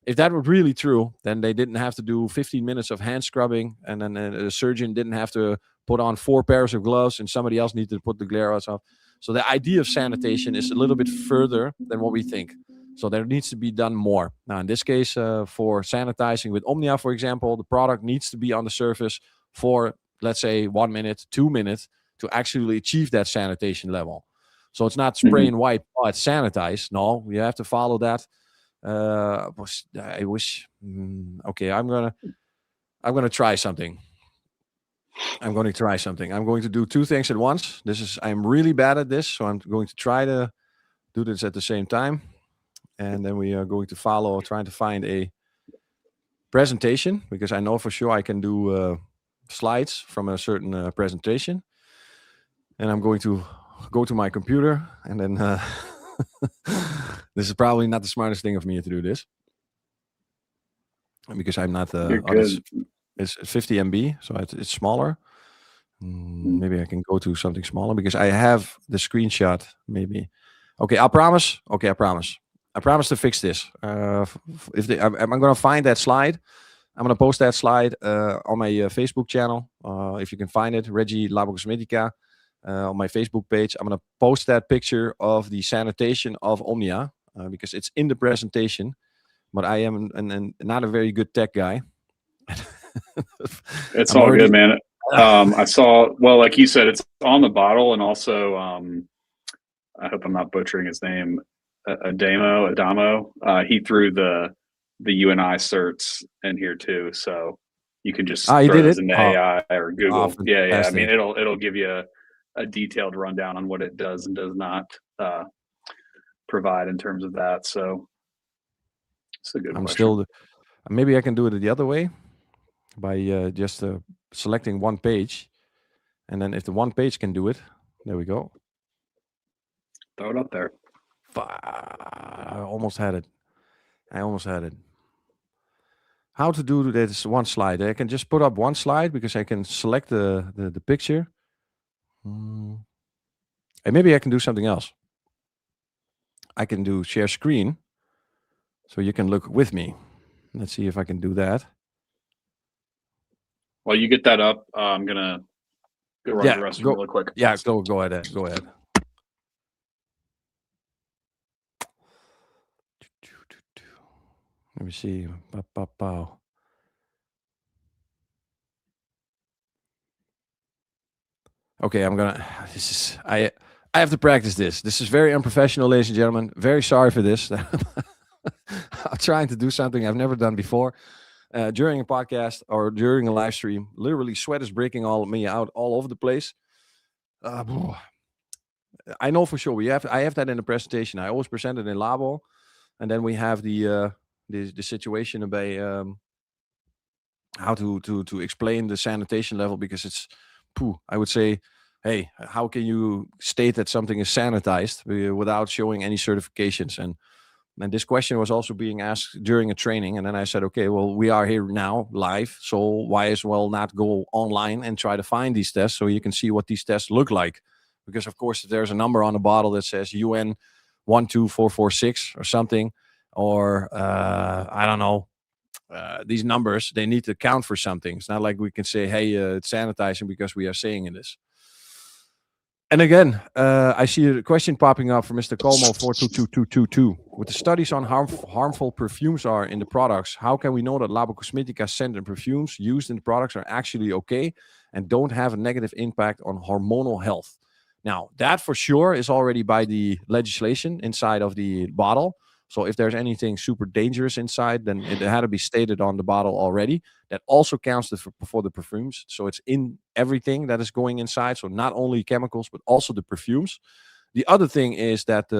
If that were really true, then they didn't have to do 15 minutes of hand scrubbing, and then a surgeon didn't have to put on 4 pairs of gloves, and somebody else needed to put the glare off. So the idea of sanitation is a little bit further than what we think. So there needs to be done more. Now, in this case, for sanitizing with Omnia, for example, the product needs to be on the surface for, let's say, 1 minute, 2 minutes to actually achieve that sanitation level. So it's not spray and wipe, it's sanitized. No, you have to follow that. I wish. Okay, I'm gonna try something. I'm going to try something. I'm going to do two things at once. I'm really bad at this, so I'm going to try to do this at the same time. And then we are going to trying to find a presentation, because I know for sure I can do slides from a certain presentation. And I'm going to go to my computer, and then this is probably not the smartest thing of me to do this, because I'm not You're good. it's 50 MB, so it's smaller. Maybe I can go to something smaller, because I have the screenshot. Maybe. Okay, I promise. Okay, I promise. I promise to fix this. I'm going to find that slide. I'm going to post that slide on my Facebook channel. If you can find it, Reggy Labocosmetica, on my Facebook page. I'm going to post that picture of the sanitation of Omnia, because it's in the presentation. But I am not a very good tech guy. It's all good, man. I saw, well, like you said, it's on the bottle, and also, I hope I'm not butchering his name, Adamo. He threw the UNI certs in here too, so you can just throw those into AI or Google. Yeah. I mean, it'll give you a detailed rundown on what it does and does not provide in terms of that. So it's a good question. Maybe I can do it the other way, by just selecting one page, and then if the one page can do it, there we go. Throw it up there. I almost had it. How to do this one slide? I can just put up one slide, because I can select the picture. And maybe I can do something else. I can do share screen, so you can look with me. Let's see if I can do that. While you get that up, I'm gonna go run the restroom really quick. Yeah, go ahead. Go ahead. Let me see. Okay, I have to practice this. This is very unprofessional, ladies and gentlemen. Very sorry for this. I'm trying to do something I've never done before. During a podcast or during a live stream, literally sweat is breaking me out all over the place. I know for sure I have that in the presentation. I always present it in Labo, and then we have the situation about how to explain the sanitation level, because it's I would say, hey, how can you state that something is sanitized without showing any certifications? And this question was also being asked during a training. And then I said, okay, well, we are here now live, so why as well not go online and try to find these tests, so you can see what these tests look like? Because of course, if there's a number on the bottle that says UN 12446 or something, or I don't know, these numbers, they need to count for something. It's not like we can say, hey, it's sanitizing because we are saying in this. And again, I see a question popping up from Mr. Como 42222. With the studies on harmful perfumes are in the products, how can we know that Labocosmetica scent and perfumes used in the products are actually okay and don't have a negative impact on hormonal health? Now, that for sure is already by the legislation inside of the bottle. So if there's anything super dangerous inside, then it had to be stated on the bottle already. That also counts for the perfumes. So it's in everything that is going inside. So not only chemicals, but also the perfumes. The other thing is that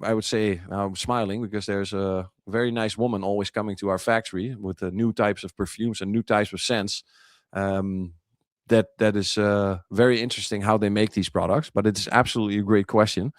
I would say, I'm smiling because there's a very nice woman always coming to our factory with new types of perfumes and new types of scents. That is very interesting how they make these products, but it's absolutely a great question.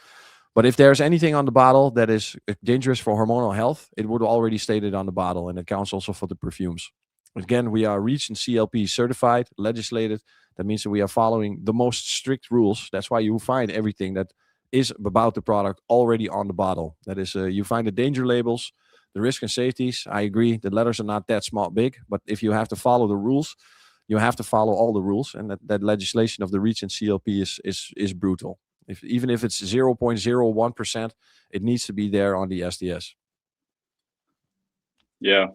But if there's anything on the bottle that is dangerous for hormonal health, it would already state it on the bottle, and it counts also for the perfumes. Again, we are REACH and CLP certified, legislated. That means that we are following the most strict rules. That's why you find everything that is about the product already on the bottle. That is, you find the danger labels, the risk and safeties. I agree, the letters are not that big, but if you have to follow the rules, you have to follow all the rules, and that legislation of the REACH and CLP is brutal. Even if it's 0.01%, it needs to be there on the SDS. Yeah.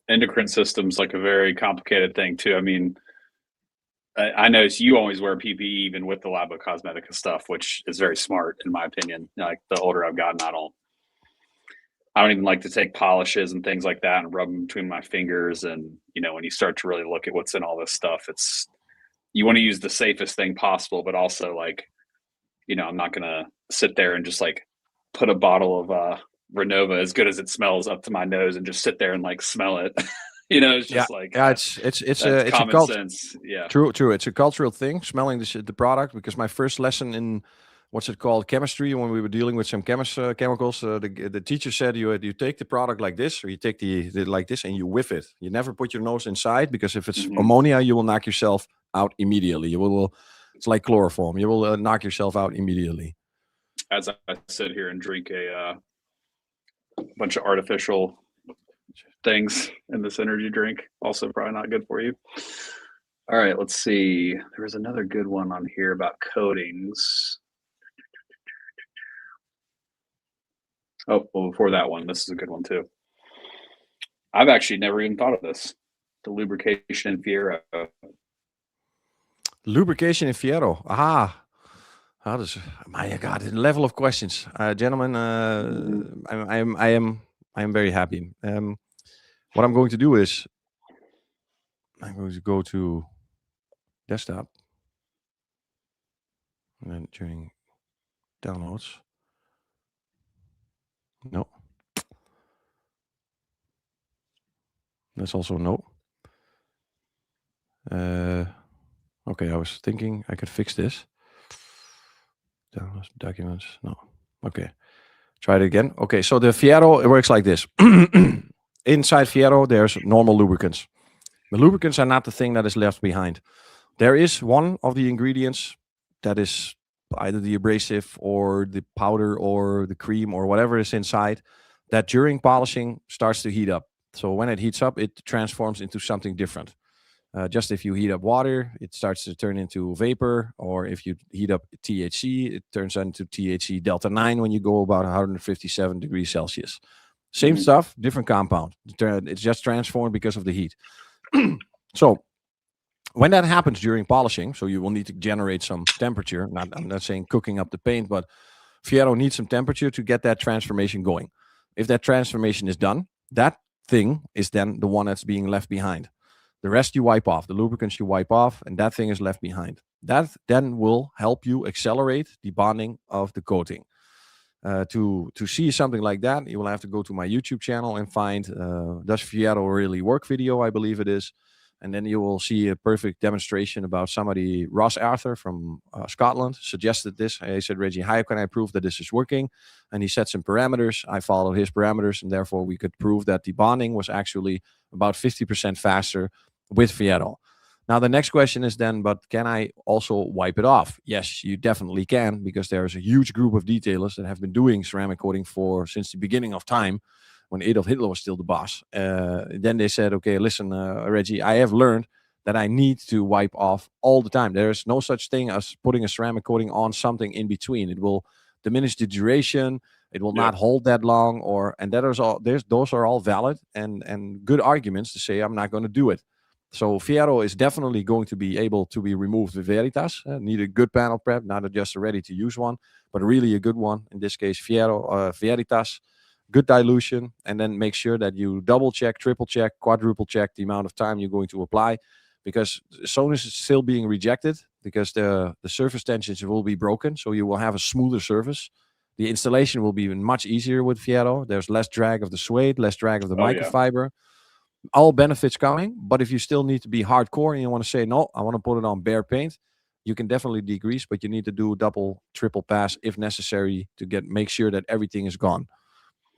Endocrine system's like a very complicated thing too. I mean, I notice you always wear PPE even with the Labocosmetica stuff, which is very smart in my opinion. Like the older I've gotten, I don't even like to take polishes and things like that and rub them between my fingers. And, you know, when you start to really look at what's in all this stuff, you want to use the safest thing possible, but also like, you know, I'm not going to sit there and just like put a bottle of Renova, as good as it smells, up to my nose and just sit there and like smell it. You know, it's Yeah, just like, yeah. It's a common sense. Yeah. True, true. It's a cultural thing, smelling the product. Because my first lesson in what's it called, chemistry, when we were dealing with some chemicals, the teacher said you take the product like this, or you take the like this, and you whiff it. You never put your nose inside, because if it's ammonia, you will knock yourself out immediately. You will. It's like chloroform. You will knock yourself out immediately. As I sit here and drink a bunch of artificial things in this energy drink, also probably not good for you. All right, let's see. There was another good one on here about coatings. Oh, well, before that one, this is a good one too. I've actually never even thought of this. The lubrication in Fiero. Lubrication in Fiero. Aha. How does, my God, the level of questions, gentlemen. I am very happy. What I'm going to do is I'm going to go to desktop, and then during downloads. No. That's also no. Okay, I was thinking I could fix this. Downloads, documents, no. Okay, try it again. Okay, so the Fiero, it works like this. Inside Fiero, there's normal lubricants. The lubricants are not the thing that is left behind. There is one of the ingredients that is either the abrasive or the powder or the cream or whatever is inside, that during polishing starts to heat up. So when it heats up, it transforms into something different. Just if you heat up water, it starts to turn into vapor, or if you heat up THC, it turns into THC delta 9 when you go about 157 degrees Celsius. Same stuff, different compound. It's just transformed because of the heat. So when that happens during polishing, so you will need to generate some temperature. I'm not saying cooking up the paint, but Fiero needs some temperature to get that transformation going. If that transformation is done, that thing is then the one that's being left behind. The rest you wipe off, the lubricants you wipe off, and that thing is left behind. That then will help you accelerate the bonding of the coating. To see something like that, you will have to go to my YouTube channel and find Does Fiero Really Work video, I believe it is. And then you will see a perfect demonstration about somebody, Ross Arthur from Scotland, suggested this. He said, Reggie, how can I prove that this is working? And he set some parameters. I followed his parameters, and therefore we could prove that the bonding was actually about 50% faster with Fiero. Now, the next question is then, but can I also wipe it off? Yes, you definitely can, because there's a huge group of detailers that have been doing ceramic coating since the beginning of time, when Adolf Hitler was still the boss. Then they said, okay, listen, Reggie, I have learned that I need to wipe off all the time. There is no such thing as putting a ceramic coating on something in between. It will diminish the duration. It will not hold that long, and those are all valid and good arguments to say I'm not going to do it. So Fiero is definitely going to be able to be removed with Veritas. Need a good panel prep, not just a ready-to-use one, but really a good one. In this case, Veritas, good dilution, and then make sure that you double check, triple check, quadruple check the amount of time you're going to apply, because Sonus is still being rejected because the surface tensions will be broken, so you will have a smoother surface. The installation will be much easier with Fiero. There's less drag of the suede, less drag of the microfiber. All benefits coming, but if you still need to be hardcore and you want to say, no, I want to put it on bare paint, you can definitely decrease, but you need to do double, triple pass if necessary to make sure that everything is gone.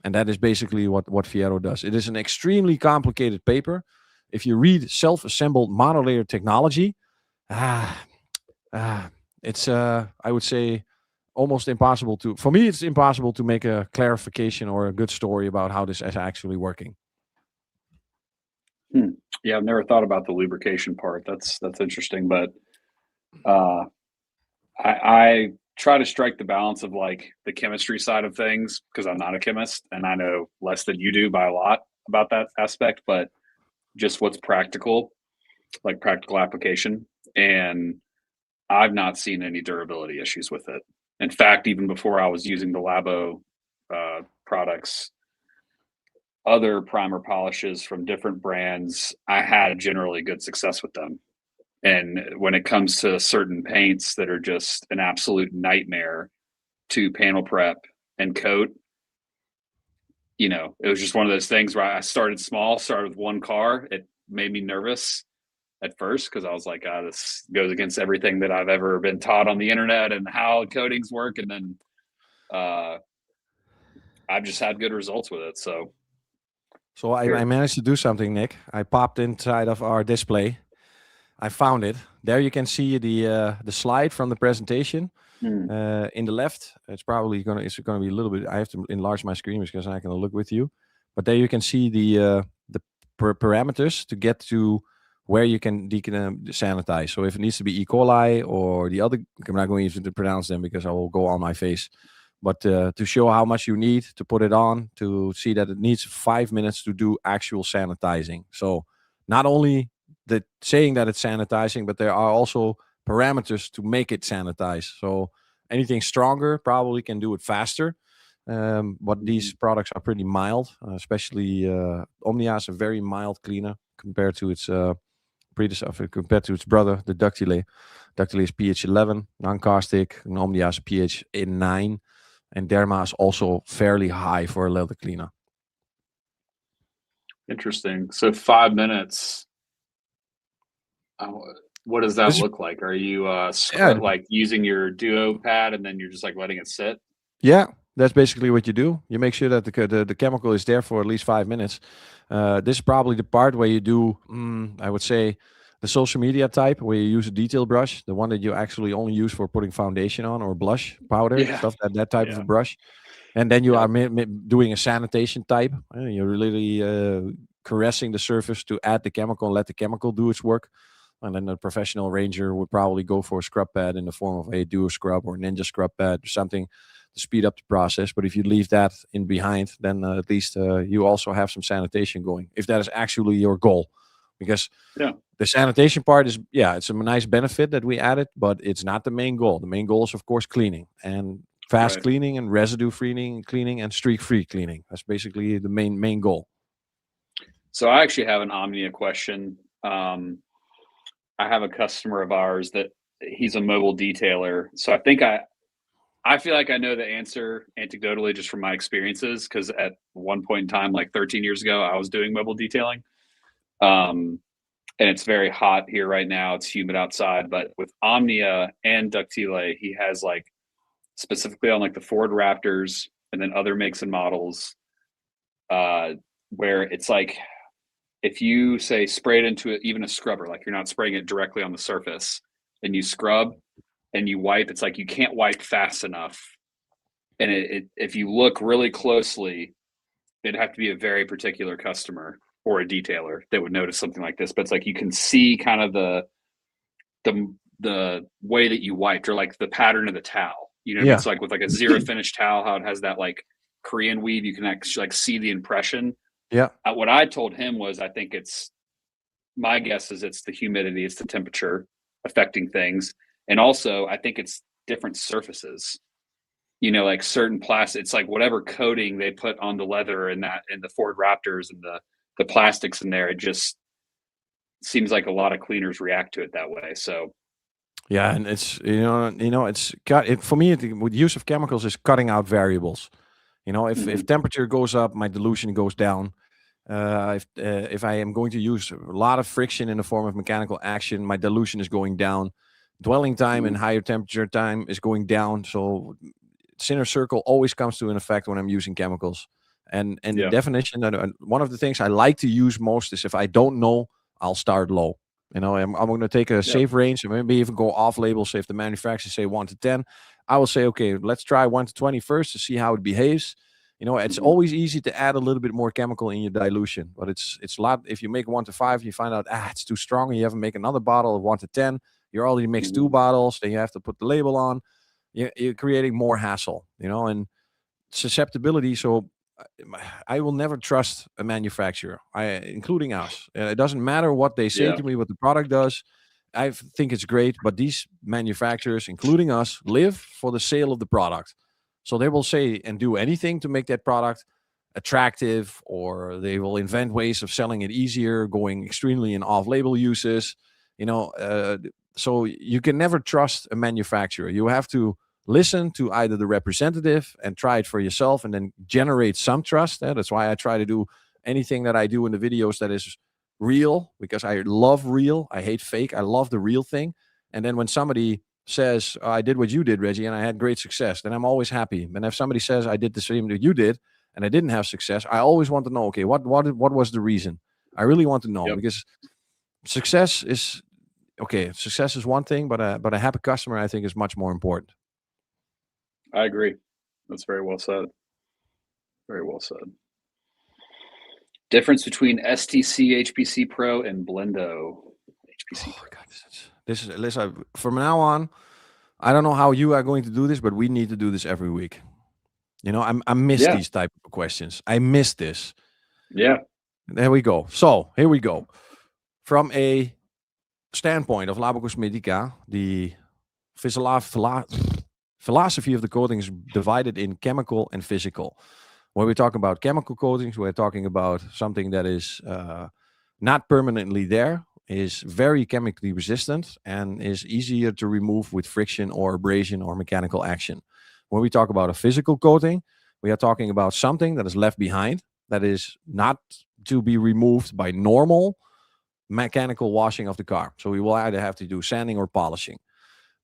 And that is basically what Fiero does. It is an extremely complicated paper. If you read self-assembled monolayer technology, it's, I would say, almost impossible for me, it's impossible to make a clarification or a good story about how this is actually working. Yeah, I've never thought about the lubrication part. That's interesting, but I try to strike the balance of like the chemistry side of things, because I'm not a chemist and I know less than you do by a lot about that aspect, but just what's practical, like practical application. And I've not seen any durability issues with it. In fact, even before I was using the Labo products, other primer polishes from different brands, I had generally good success with them. And when it comes to certain paints that are just an absolute nightmare to panel prep and coat, it was just one of those things where I started small, started with one car. It made me nervous at first because I was like, this goes against everything that I've ever been taught on the internet and how coatings work. And then I've just had good results with it. So I managed to do something, Nick. I popped inside of our display. I found it. There you can see the slide from the presentation. In the left, it's gonna be a little bit. I have to enlarge my screen because I can look with you. But there you can see the parameters to get to where you can sanitize. So if it needs to be E. coli or the other, I'm not going to pronounce them because I will go on my face. But to show how much you need to put it on, to see that it needs 5 minutes to do actual sanitizing. So not only saying that it's sanitizing, but there are also parameters to make it sanitize. So anything stronger probably can do it faster. But these products are pretty mild, especially Omnia is a very mild cleaner compared to its predecessor, compared to its brother, the Ductile. Ductile is pH 11, non-caustic, and Omnia is pH 9. And Derma is also fairly high for a leather cleaner. Interesting. So 5 minutes. What does that look like? Are you like using your duo pad and then you're just like letting it sit? Yeah, that's basically what you do. You make sure that the chemical is there for at least 5 minutes. This is probably the part where you do, I would say, the social media type where you use a detail brush, the one that you actually only use for putting foundation on or blush powder, stuff that type of a brush. And then you are doing a sanitation type. You're really caressing the surface to add the chemical and let the chemical do its work. And then a professional ranger would probably go for a scrub pad in the form of a duo scrub or ninja scrub pad or something to speed up the process. But if you leave that in behind, then at least you also have some sanitation going, if that is actually your goal. Because the sanitation part is, it's a nice benefit that we added, but it's not the main goal. The main goal is, of course, cleaning and fast cleaning and residue-free cleaning and streak-free cleaning. That's basically the main goal. So I actually have an Omnia question. I have a customer of ours that he's a mobile detailer. So I think I feel like I know the answer anecdotally just from my experiences, because at one point in time, like 13 years ago, I was doing mobile detailing. And it's very hot here right now. It's humid outside. But with Omnia and Ductile, he has like specifically on like the Ford Raptors and then other makes and models, where it's like if you say spray it into even a scrubber, like you're not spraying it directly on the surface, and you scrub and you wipe, it's like you can't wipe fast enough. And if you look really closely, it'd have to be a very particular customer or a detailer that would notice something like this. But it's like you can see kind of the way that you wiped, or like the pattern of the towel. It's like with like a zero finish towel, how it has that like Korean weave, you can actually like see the impression. What I told him was, I think my guess is it's the humidity, it's the temperature affecting things. And also I think it's different surfaces, like certain plastic, it's like whatever coating they put on the leather and the Ford Raptors and the plastics in there, it just seems like a lot of cleaners react to it that way. So and it's for me, with use of chemicals is cutting out variables. If temperature goes up, my dilution goes down. If I am going to use a lot of friction in the form of mechanical action, my dilution is going down. Dwelling time and higher temperature time is going down. So inner circle always comes to an effect when I'm using chemicals. And the definition that one of the things I like to use most is, if I don't know, I'll start low. I'm going to take a safe range and maybe even go off label. So if the manufacturers say 1 to 10, I will say, okay, let's try 1 to 20 first to see how it behaves. It's always easy to add a little bit more chemical in your dilution, but it's a lot. If you make 1 to 5, you find out, it's too strong, and you have to make another bottle of 1 to 10. You already mixed 2 bottles, then you have to put the label on. You're creating more hassle, and susceptibility. So I will never trust a manufacturer, including us. It doesn't matter what they say to me, what the product does. I think it's great, but these manufacturers, including us, live for the sale of the product. So they will say and do anything to make that product attractive, or they will invent ways of selling it easier, going extremely in off-label uses. So you can never trust a manufacturer. You have to listen to either the representative and try it for yourself, and then generate some trust. That's why I try to do anything that I do in the videos that is real, because I love real. I hate fake. I love the real thing. And then when somebody says, I did what you did, Reggie, and I had great success, then I'm always happy. And if somebody says I did the same that you did and I didn't have success, I always want to know, okay, what was the reason? I really want to know, because success is one thing, but a happy customer, I think, is much more important. I agree. That's very well said. Very well said. Difference between STC HPC Pro and BLINDO HPC Pro. God, this is listen, from now on, I don't know how you are going to do this, but we need to do this every week. I miss these type of questions. I miss this. Yeah. There we go. So here we go. From a standpoint of Labocosmetica, the philosophy of the coating is divided in chemical and physical. When we talk about chemical coatings, we're talking about something that is not permanently there, is very chemically resistant, and is easier to remove with friction or abrasion or mechanical action. When we talk about a physical coating, we are talking about something that is left behind, that is not to be removed by normal mechanical washing of the car. So we will either have to do sanding or polishing.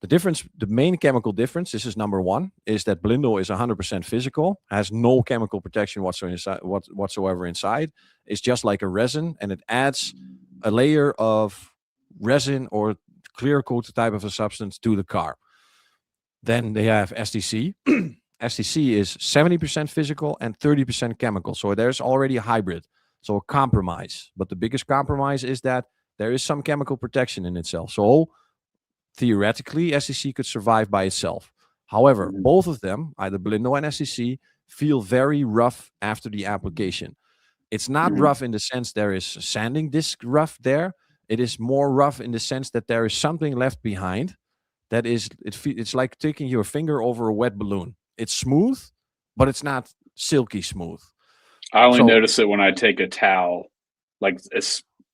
The main chemical difference, this is number one, is that BLINDO is 100% physical, has no chemical protection whatsoever inside. It's just like a resin, and it adds a layer of resin or clear coat type of a substance to the car. Then they have STC. STC is 70% physical and 30% chemical. So there's already a hybrid, so a compromise. But the biggest compromise is that there is some chemical protection in itself. So theoretically, STC could survive by itself. However, both of them, either BLINDO and STC, feel very rough after the application. It's not rough in the sense there is a sanding disc rough there. It is more rough in the sense that there is something left behind. That is, it's like taking your finger over a wet balloon. It's smooth, but it's not silky smooth. I only notice it when I take a towel. Like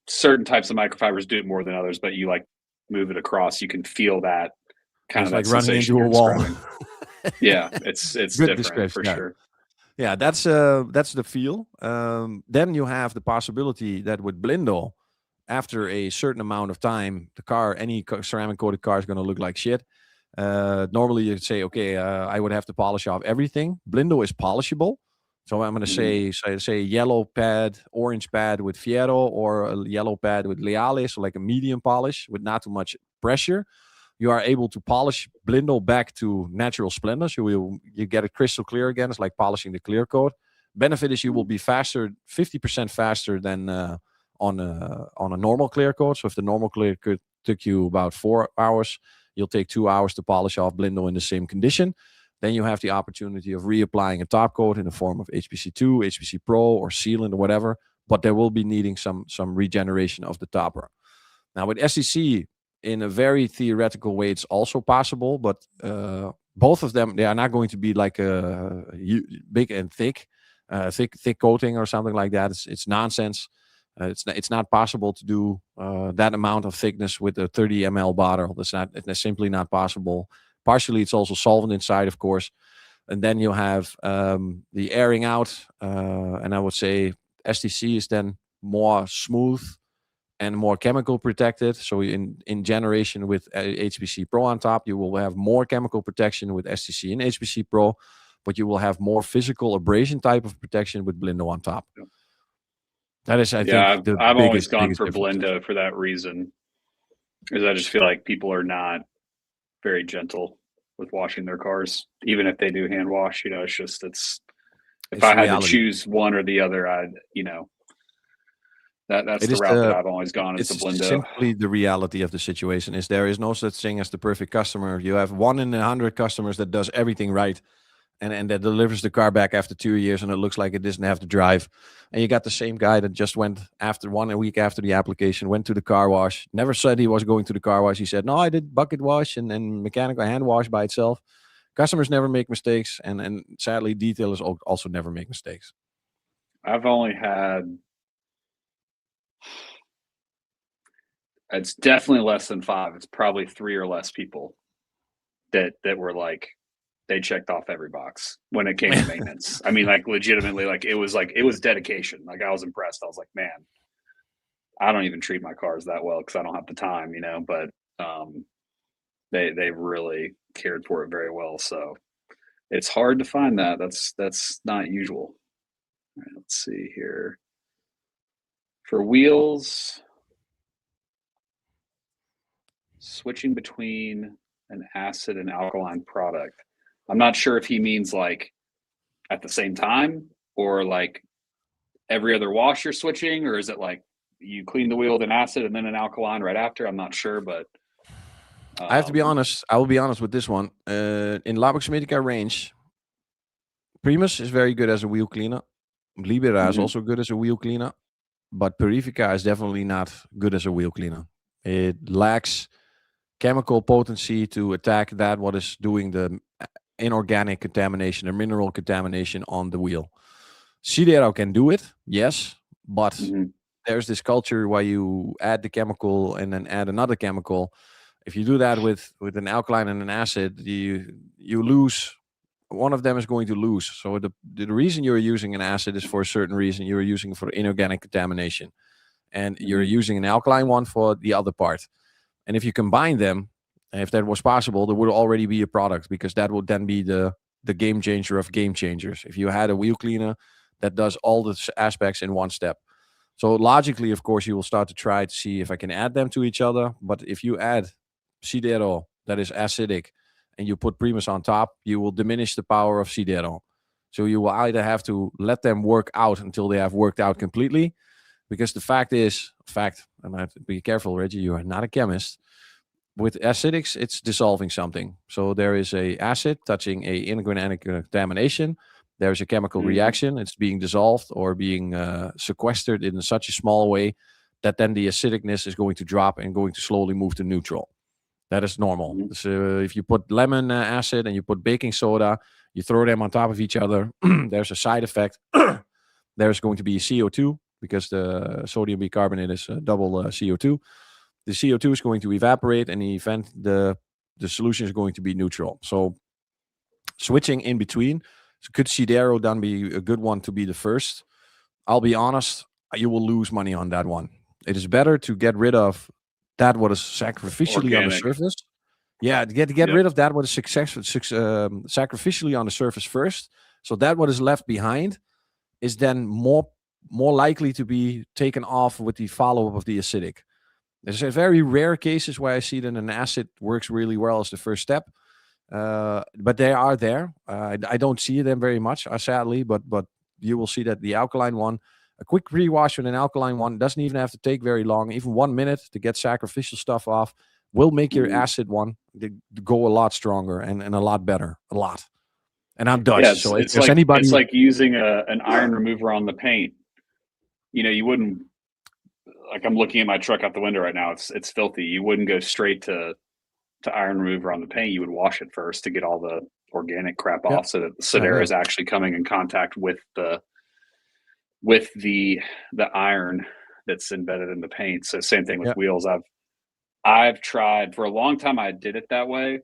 certain types of microfibers do it more than others, but you like move it across, you can feel that kind of like running into a wall. Yeah, it's different for sure. Yeah, that's the feel. Then you have the possibility that with BLINDO, after a certain amount of time, any ceramic coated car is going to look like shit. Normally you'd say, okay, I would have to polish off everything. BLINDO is polishable. So I'm going to say yellow pad, orange pad with Fiero, or a yellow pad with Leale, so like a medium polish with not too much pressure. You are able to polish BLINDO back to natural splendor. So you get it crystal clear again. It's like polishing the clear coat. Benefit is you will be faster, 50% faster than on a normal clear coat. So if the normal clear coat took you about 4 hours, you'll take 2 hours to polish off BLINDO in the same condition. Then you have the opportunity of reapplying a top coat in the form of HPC2, HPC Pro, or sealant or whatever. But there will be needing some regeneration of the topper. Now with STC, in a very theoretical way, it's also possible. But both of them, they are not going to be like a big and thick coating or something like that. It's nonsense. It's not possible to do that amount of thickness with a 30 ml bottle. It's simply not possible. Partially, it's also solvent inside, of course. And then you have the airing out. And I would say STC is then more smooth and more chemical protected. So in generation with HPC Pro on top, you will have more chemical protection with STC and HPC Pro, but you will have more physical abrasion type of protection with BLINDO on top. Yeah. That is, I think, I've always gone for BLINDO for that reason, because I just feel like people are not very gentle with washing their cars, even if they do hand wash. If I had to choose one or the other, that's the route that I've always gone. Is the BLINDO. Simply the reality of the situation is there is no such thing as the perfect customer. You have 1 in 100 customers that does everything right, and that delivers the car back after 2 years, and it looks like it doesn't have to drive. And you got the same guy that just went after a week after the application, went to the car wash, never said he was going to the car wash. He said, no, I did bucket wash and mechanical hand wash by itself. Customers never make mistakes, and sadly, detailers also never make mistakes. I've only had, it's definitely less than 5. It's probably 3 or less people that were like, they checked off every box when it came to maintenance. I mean, like legitimately, like it was dedication. Like I was impressed. I was like, man, I don't even treat my cars that well because I don't have the time, but they really cared for it very well. So it's hard to find that. That's not usual. All right, let's see here. For wheels, switching between an acid and alkaline product. I'm not sure if he means like at the same time or like every other wash you're switching, or is it like you clean the wheel with an acid and then an alkaline right after? I'm not sure, but I have to be honest. I will be honest with this one. In Labocosmetica range, Primus is very good as a wheel cleaner. Liberia is also good as a wheel cleaner, but PURIFICA is definitely not good as a wheel cleaner. It lacks chemical potency to attack that what is doing the inorganic contamination or mineral contamination on the wheel. Fiero can do it, yes, but there's this culture where you add the chemical and then add another chemical. If you do that with an alkaline and an acid, you lose. One of them is going to lose. So the reason you're using an acid is for a certain reason. You're using it for inorganic contamination, and you're using an alkaline one for the other part. And if you combine them, if that was possible, there would already be a product, because that would then be the game changer of game changers. If you had a wheel cleaner that does all the aspects in one step. So logically, of course, you will start to try to see if I can add them to each other. But if you add Fiero that is acidic and you put Primus on top, you will diminish the power of Fiero. So you will either have to let them work out until they have worked out completely, because the fact, and I have to be careful, Reggie, you are not a chemist. With acidics, it's dissolving something. So there is a acid touching a inorganic contamination. There's a chemical reaction. It's being dissolved or being sequestered in such a small way that then the acidicness is going to drop and going to slowly move to neutral. That is normal. So if you put lemon acid and you put baking soda, you throw them on top of each other, there's a side effect. There's going to be CO2, because the sodium bicarbonate is double CO2. The CO2 is going to evaporate, and in the event the solution is going to be neutral. So switching in between, could Fiero then be a good one to be the first? I'll be honest, you will lose money on that one. It is better to get rid of that what is sacrificially on the surface. Yeah, to get rid of that what is sacrificially on the surface first. So that what is left behind is then more likely to be taken off with the follow-up of the acidic. There's a very rare cases where I see that an acid works really well as the first step. But they are there. I don't see them very much, sadly, but you will see that the alkaline one, a quick re-wash with an alkaline one doesn't even have to take very long. Even 1 minute to get sacrificial stuff off will make your acid one go a lot stronger and a lot better. A lot. And I'm Dutch, yeah, so it's if anybody... It's like using an iron remover on the paint. You wouldn't, like, I'm looking at my truck out the window right now. It's filthy. You wouldn't go straight to iron remover on the paint. You would wash it first to get all the organic crap off, so that the Sidera is actually coming in contact with the iron that's embedded in the paint. So same thing with wheels. I've tried for a long time. I did it that way,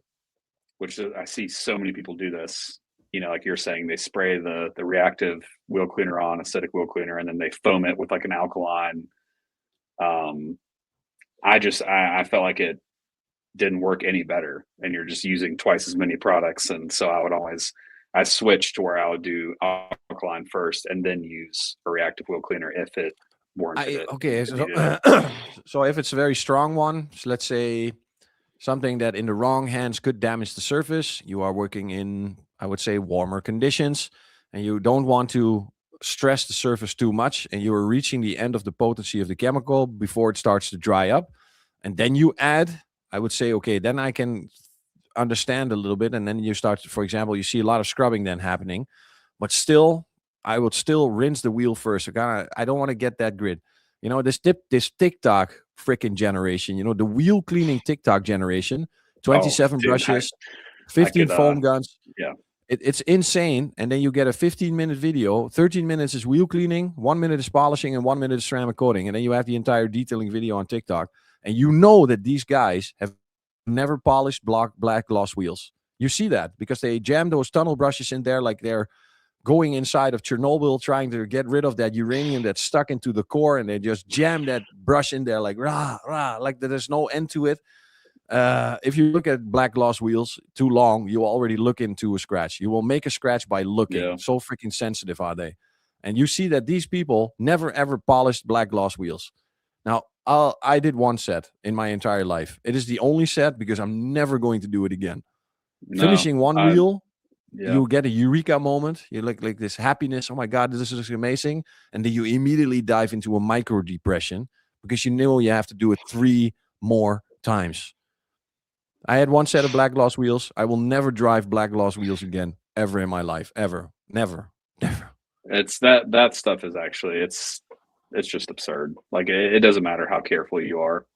which I see so many people do this. Like you're saying, they spray the reactive wheel cleaner on, acidic wheel cleaner, and then they foam it with like an alkaline. I felt like it didn't work any better, and you're just using twice as many products. And so I switched to where I would do alkaline first and then use a reactive wheel cleaner if it warranted it. Okay, so if it's a very strong one, so let's say something that in the wrong hands could damage the surface, you are working in, I would say, warmer conditions, and you don't want to stress the surface too much, and you are reaching the end of the potency of the chemical before it starts to dry up, and then you add, I would say, okay, then I can understand a little bit, and then you start, for example, you see a lot of scrubbing then happening, but still, I would still rinse the wheel first. I don't want to get that grit. This TikTok freaking generation, the wheel cleaning TikTok generation, 27 brushes, 15 foam guns. Yeah. It's insane. And then you get a 15-minute video. 13 minutes is wheel cleaning, 1 minute is polishing, and 1 minute is ceramic coating. And then you have the entire detailing video on TikTok. And you know that these guys have never polished black gloss wheels. You see that because they jam those tunnel brushes in there like they're going inside of Chernobyl, trying to get rid of that uranium that's stuck into the core, and they just jam that brush in there like rah, rah, like there's no end to it. If you look at black gloss wheels too long, you already look into a scratch. You will make a scratch by looking. Yeah. So freaking sensitive are they. And you see that these people never ever polished black gloss wheels. Now, I did one set in my entire life. It is the only set because I'm never going to do it again. No, Finishing one wheel, yeah. you get a eureka moment. You like this happiness. Oh my God, this is amazing. And then you immediately dive into a micro depression because you know you have to do it 3 more times. I had one set of black gloss wheels. I will never drive black gloss wheels again, ever in my life. Ever. Never. Never. It's that stuff is actually, it's just absurd. Like it doesn't matter how careful you are.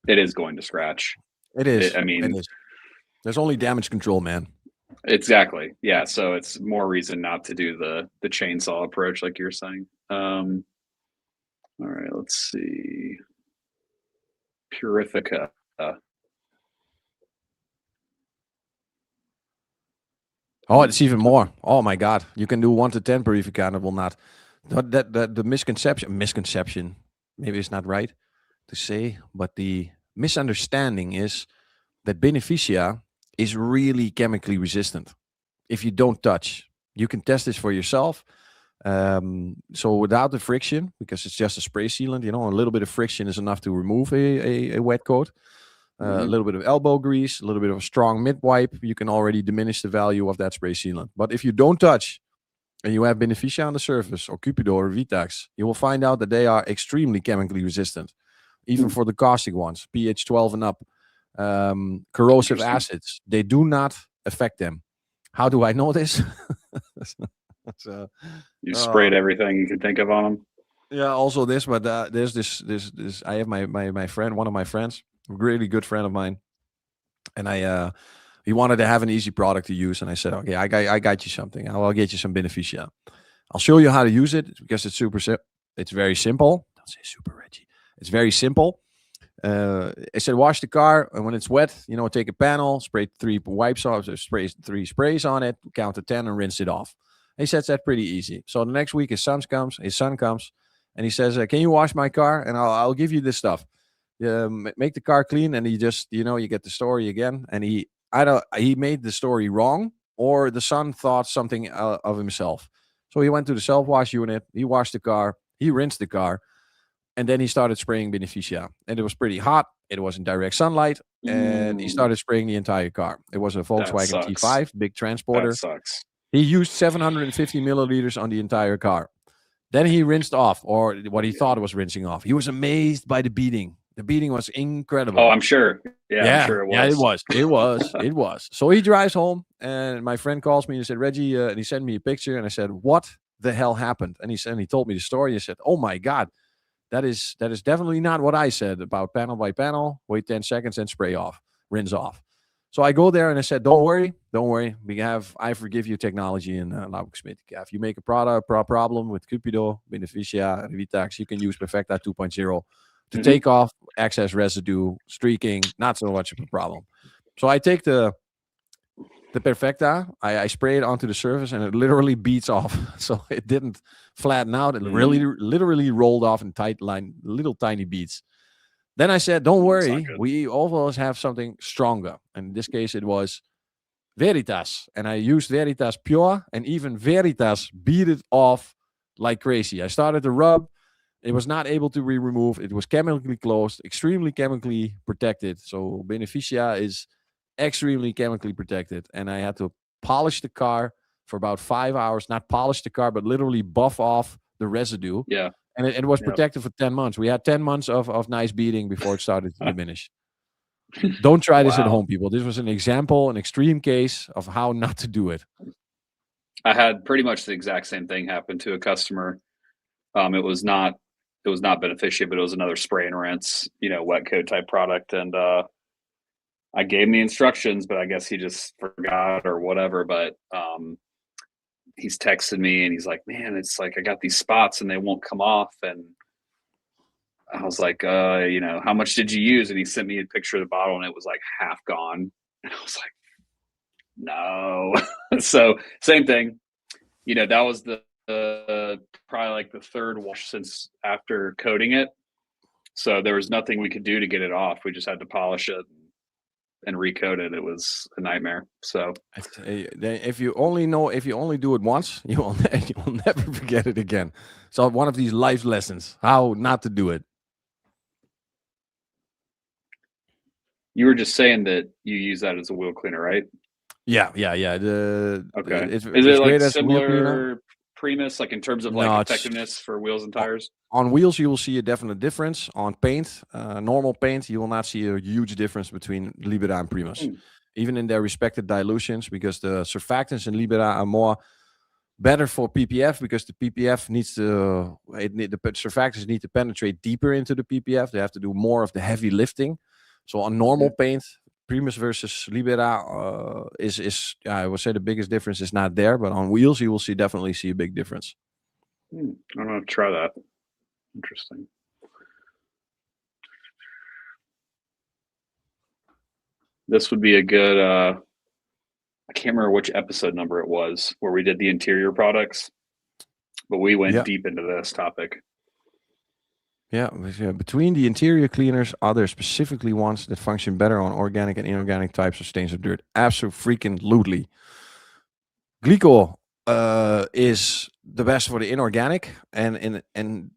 It is going to scratch. It is. I mean, it is. There's only damage control, man. Exactly. Yeah. So it's more reason not to do the chainsaw approach, like you're saying. All right. Let's see. Purifica. Oh, it's even more. Oh my God. You can do 1 to 10 Purifica and it will not. The misconception, maybe it's not right to say, but the misunderstanding is that Beneficia is really chemically resistant. If you don't touch, you can test this for yourself. So without the friction, because it's just a spray sealant, a little bit of friction is enough to remove a wet coat. A little bit of elbow grease, a little bit of a strong mid wipe, you can already diminish the value of that spray sealant. But if you don't touch and you have Beneficia on the surface or Cupido or Vitax, you will find out that they are extremely chemically resistant, even for the caustic ones, pH 12 and up. Corrosive acids, they do not affect them. How do I know this? You sprayed everything you could think of on them. Yeah, also this, but there's this. I have my friend, one of my friends, a really good friend of mine, and he wanted to have an easy product to use, and I said, okay, I got you something. I'll get you some Beneficia. I'll show you how to use it because it's it's very simple. Don't say super, Reggie. It's very simple. I said, wash the car, and when it's wet, take a panel, spray 3 wipes off, spray 3 sprays on it, count to 10, and rinse it off. He said that's pretty easy. So the next week his son comes, and he says, can you wash my car? And I'll give you this stuff. Make the car clean, and he just, you get the story again. And he made the story wrong, or the son thought something of himself. So he went to the self-wash unit, he washed the car, he rinsed the car, and then he started spraying Beneficia. And it was pretty hot. It was in direct sunlight, and he started spraying the entire car. It was a Volkswagen T5, big transporter. That sucks. He used 750 milliliters on the entire car. Then he rinsed off, or what he thought was rinsing off. He was amazed by the beating. The beating was incredible. Oh, I'm sure. Yeah, I'm sure it was. Yeah, it was. So he drives home, and my friend calls me and said, Reggie, and he sent me a picture, and I said, what the hell happened? And he told me the story. He said, oh my God, that is definitely not what I said about panel by panel. Wait 10 seconds and spray off, rinse off. So I go there and I said, don't worry. We have I forgive you technology in Labocosmetica. If you make a problem with Cupido, Beneficia, and Vitax, you can use Perfecta 2.0 to take off excess residue, streaking, not so much of a problem. So I take the Perfecta, I spray it onto the surface, and it literally beats off. So it didn't flatten out. It really literally rolled off in little tiny beads. Then I said, don't worry, we always have something stronger. And in this case, it was Veritas. And I used Veritas Pure, and even Veritas beat it off like crazy. I started to rub. It was not able to be removed. It was chemically closed, extremely chemically protected. So Beneficia is extremely chemically protected. And I had to polish the car for about 5 hours. Not polish the car, but literally buff off the residue. Yeah. And it was protected for 10 months. We had 10 months of nice beating before it started to diminish. Don't try this at home, people. This was an example, an extreme case of how not to do it. I had pretty much the exact same thing happen to a customer. It was not Beneficia, but it was another spray and rinse, wet coat type product. And I gave him the instructions, but I guess he just forgot or whatever. But he's texted me and he's like, man, it's like I got these spots and they won't come off. And I was like, you know, how much did you use? And he sent me a picture of the bottle and it was like half gone. And I was like, no. So same thing. You know, that was the probably like the third wash since after coating it. So there was nothing we could do to get it off. We just had to polish it and recoat it. It was a nightmare. So if you only do it once, you'll never forget it again. So one of these life lessons, how not to do it. You were just saying that you use that as a wheel cleaner, right? Yeah. Okay. Is it like similar Primus, like in terms of like effectiveness for wheels and tires? On wheels, you will see a definite difference. On paint, normal paint, you will not see a huge difference between Libera and Primus, even in their respective dilutions, because the surfactants in Libera are more better for PPF, because the PPF needs to, the surfactants need to penetrate deeper into the PPF. They have to do more of the heavy lifting. So on normal paint, Primus versus Libera is I would say the biggest difference is not there, but on wheels you will definitely see a big difference. I'm gonna try that. Interesting. This would be a good. I can't remember which episode number it was where we did the interior products, but we went deep into this topic. Yeah, between the interior cleaners, are there specifically ones that function better on organic and inorganic types of stains of dirt? Absolutely. Glycol is the best for the inorganic, and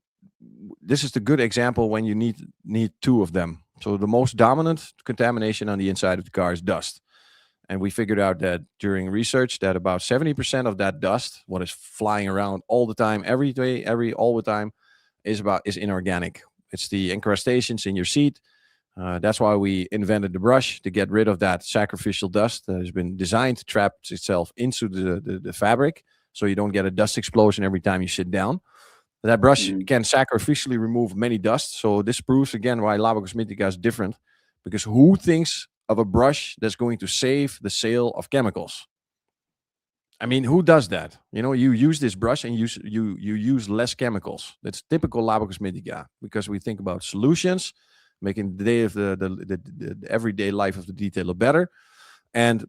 this is the good example when you need two of them. So the most dominant contamination on the inside of the car is dust. And we figured out that during research that about 70% of that dust, what is flying around all the time, every day, all the time, is inorganic. It's the incrustations in your seat. That's why we invented the brush, to get rid of that sacrificial dust that has been designed to trap itself into the fabric, so you don't get a dust explosion every time you sit down. That brush can sacrificially remove many dust. So this proves again why Labocosmetica is different, because who thinks of a brush that's going to save the sale of chemicals? I mean, who does that? You know, you use this brush and you use less chemicals. That's typical Labocosmetica, because we think about solutions, making the day of the everyday life of the detailer better. And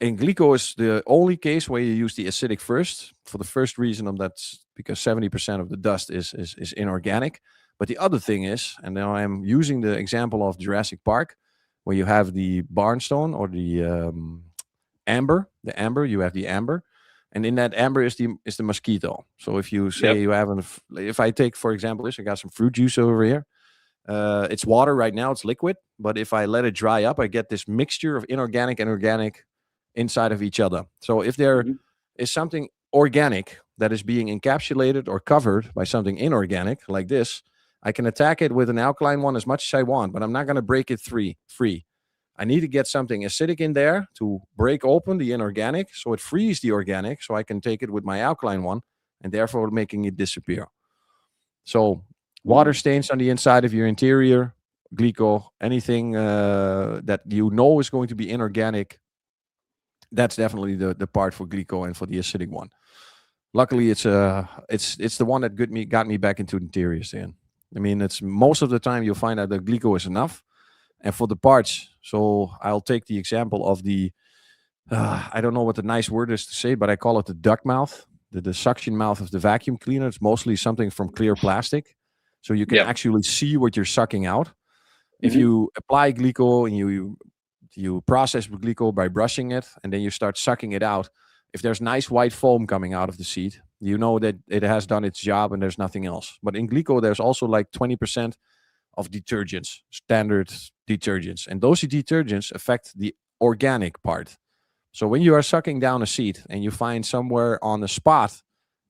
in Glico is the only case where you use the acidic first, for the first reason of that's because 70% of the dust is inorganic. But the other thing is, and now I'm using the example of Jurassic Park, where you have the barnstone or the amber, you have the amber, and in that amber is the mosquito. So if you say you have if I take, for example, I got some fruit juice over here. It's water right now, it's liquid, but if I let it dry up, I get this mixture of inorganic and organic inside of each other. So if there is something organic that is being encapsulated or covered by something inorganic like this, I can attack it with an alkaline one as much as I want, but I'm not going to break it free. I need to get something acidic in there to break open the inorganic, so it frees the organic, so I can take it with my alkaline one, and therefore making it disappear. So water stains on the inside of your interior, Glico, anything that you know is going to be inorganic, that's definitely the part for Glico and for the acidic one. Luckily, it's the one that got me back into interiors, Dan. I mean, it's most of the time you'll find out that Glico is enough. And for the parts, so I'll take the example of the, I don't know what the nice word is to say, but I call it the duct mouth, the suction mouth of the vacuum cleaner. It's mostly something from clear plastic. So you can actually see what you're sucking out. If you apply Glico and you process with Glico by brushing it, and then you start sucking it out, if there's nice white foam coming out of the seat, you know that it has done its job and there's nothing else. But in Glico, there's also like 20% of detergents, standard detergents. And those detergents affect the organic part. So when you are sucking down a seat and you find somewhere on the spot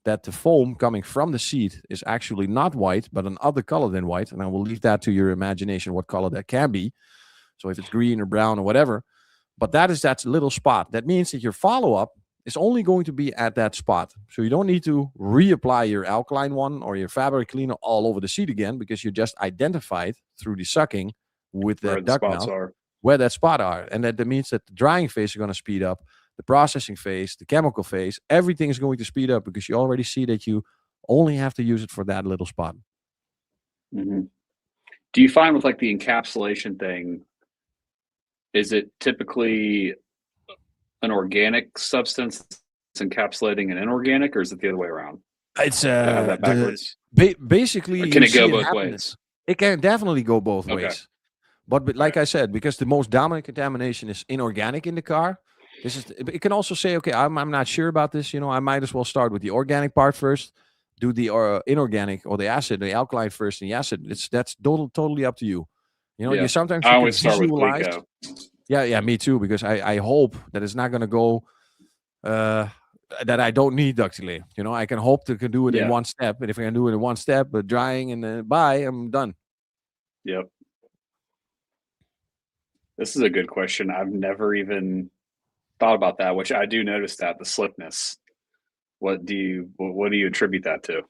that the foam coming from the seat is actually not white, but another color than white, and I will leave that to your imagination what color that can be. So if it's green or brown or whatever, but that is that little spot. That means that your follow-up is only going to be at that spot. So you don't need to reapply your alkaline one or your fabric cleaner all over the seat again, because you just identified through the sucking with that duct mouth where that spot are. And that means that the drying phase is going to speed up, the processing phase, the chemical phase, everything is going to speed up because you already see that you only have to use it for that little spot. Mm-hmm. Do you find with like the encapsulation thing, is it typically an organic substance that's encapsulating an inorganic, or is it the other way around? It's Do I have that backwards? basically, Or can you it go see it both happen. ways? It can definitely go both Okay. ways. But like I said, because the most dominant contamination is inorganic in the car, it can also say, okay, I'm not sure about this. I might as well start with the organic part first, do the inorganic or the acid, the alkaline first, and the acid. That's totally up to you. Yeah. You sometimes I you can always start with visualize. Glico. Yeah, me too. Because I hope that it's not going to go. That I don't need Ductile. I can hope to can do it in Yeah. one step. And if I can do it in one step, but drying and then I'm done. Yep. This is a good question. I've never even thought about that, which I do notice that the slickness. What do you attribute that to?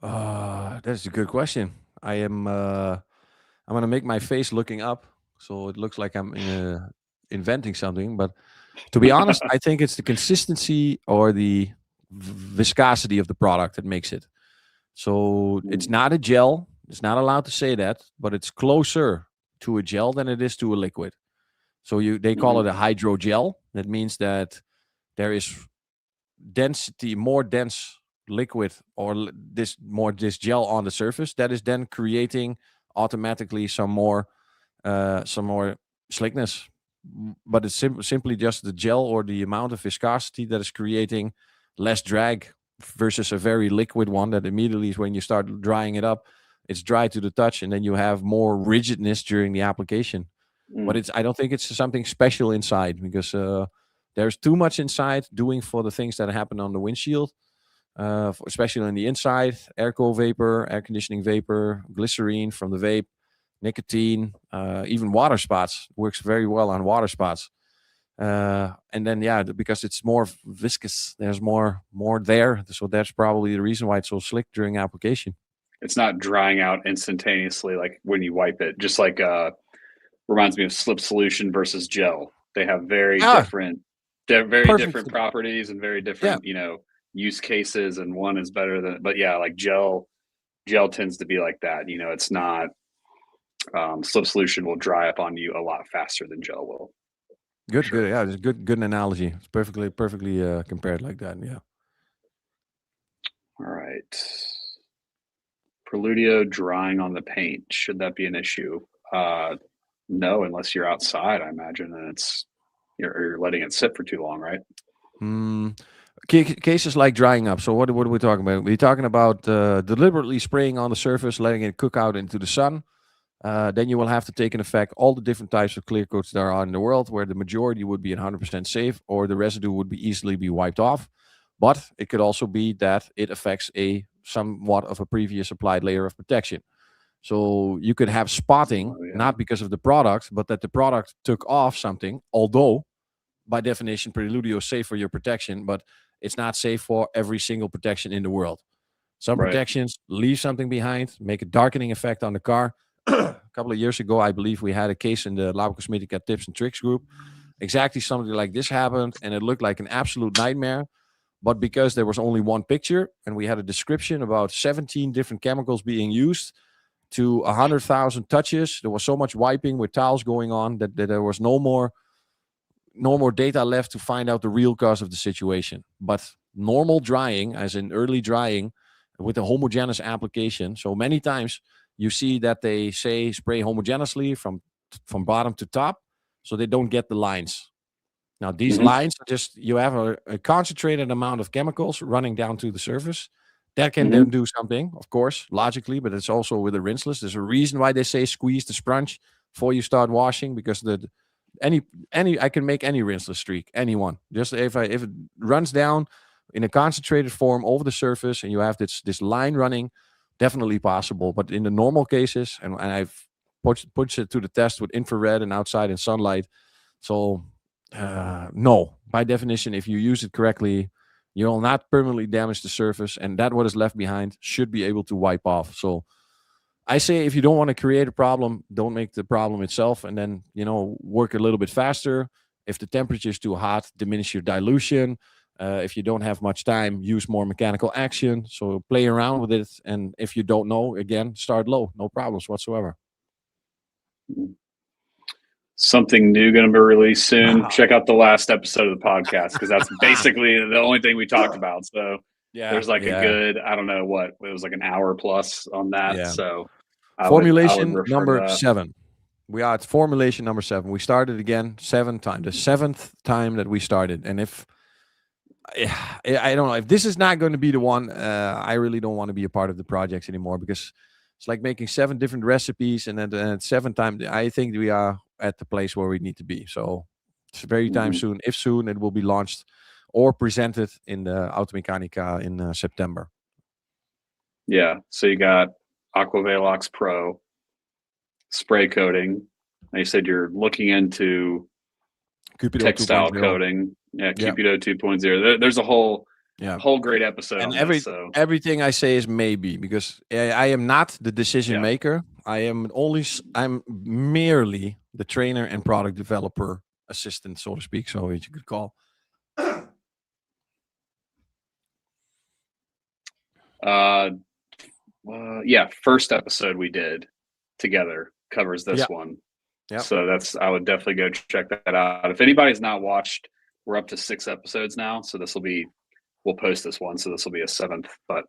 That's a good question. I'm gonna make my face looking up, so it looks like I'm inventing something. But to be honest, I think it's the consistency or the viscosity of the product that makes it. So it's not a gel. It's not allowed to say that, but it's closer to a gel than it is to a liquid. So they call it a hydrogel. That means that there is more dense liquid or this gel on the surface that is then creating automatically some more slickness. But it's simply just the gel or the amount of viscosity that is creating less drag versus a very liquid one that immediately when you start drying it up, it's dry to the touch, and then you have more rigidness during the application. But I don't think it's something special inside because there's too much inside doing for the things that happen on the windshield, especially on the inside, airco vapor, air conditioning vapor, glycerine from the vape, nicotine, even water spots works very well on water spots. And then, because it's more viscous, there's more there. So that's probably the reason why it's so slick during application. It's not drying out instantaneously like when you wipe it. Just like reminds me of slip solution versus gel. They have very different properties and very different, use cases, and one is better than. But yeah, like gel tends to be like that. It's not. Slip solution will dry up on you a lot faster than gel will. Good. Yeah, it's good analogy. It's perfectly compared like that. Yeah. All right. Preludio drying on the paint. Should that be an issue? No, unless you're outside, I imagine, and you're letting it sit for too long, right? Cases like drying up. So what are we talking about? We're talking about deliberately spraying on the surface, letting it cook out into the sun. Then you will have to take in effect all the different types of clear coats there are in the world, where the majority would be 100% safe, or the residue would be easily be wiped off. But it could also be that it affects somewhat of a previous applied layer of protection. So you could have spotting, not because of the product, but that the product took off something, although by definition, Preludio is safe for your protection, but it's not safe for every single protection in the world. Some protections leave something behind, make a darkening effect on the car. A couple of years ago, I believe we had a case in the Labocosmetica tips and tricks group. Exactly something like this happened, and it looked like an absolute nightmare. But because there was only one picture, and we had a description about 17 different chemicals being used to 100,000 touches, there was so much wiping with towels going on that there was no more data left to find out the real cause of the situation. But normal drying, as in early drying, with a homogeneous application. So many times you see that they say spray homogeneously from bottom to top, so they don't get the lines. Now, these lines are just, you have a concentrated amount of chemicals running down to the surface. That can then do something, of course, logically, but it's also with a rinseless. There's a reason why they say squeeze the sponge before you start washing, because I can make any rinseless streak, anyone. Just if it runs down in a concentrated form over the surface and you have this line running, definitely possible. But in the normal cases, and I've put it to the test with infrared and outside in sunlight. So no, by definition, if you use it correctly, you will not permanently damage the surface, and that what is left behind should be able to wipe off. So I say if you don't want to create a problem, don't make the problem itself, and then work a little bit faster. If the temperature is too hot, diminish your dilution. If you don't have much time, use more mechanical action. So play around with it, and if you don't know, again, start low. No problems whatsoever. Something new going to be released soon. Check out the last episode of the podcast because that's basically the only thing we talked about. So there's like a good, I don't know what, it was like an hour plus on that. Yeah. So formulation number 7. We are at formulation number 7. We started again the 7th time that we started. And if I don't know if this is not going to be the one, I really don't want to be a part of the projects anymore, because it's like making 7 different recipes, and then at 7 times, I think we are at the place where we need to be. So it's very time soon. If soon, it will be launched or presented in the Automechanica in September. Yeah. So you got Aquavelox Pro spray coating. And you said you're looking into Cupido textile 2.0. coating. Yeah, Cupido 2.0. There's a whole great episode. And on everything I say is maybe, because I am not the decision maker. I'm merely the trainer and product developer assistant, so to speak. So you could call. First episode we did together covers this one. Yeah. So I would definitely go check that out. If anybody's not watched, we're up to 6 episodes now. So we'll post this one. So this will be a 7th, but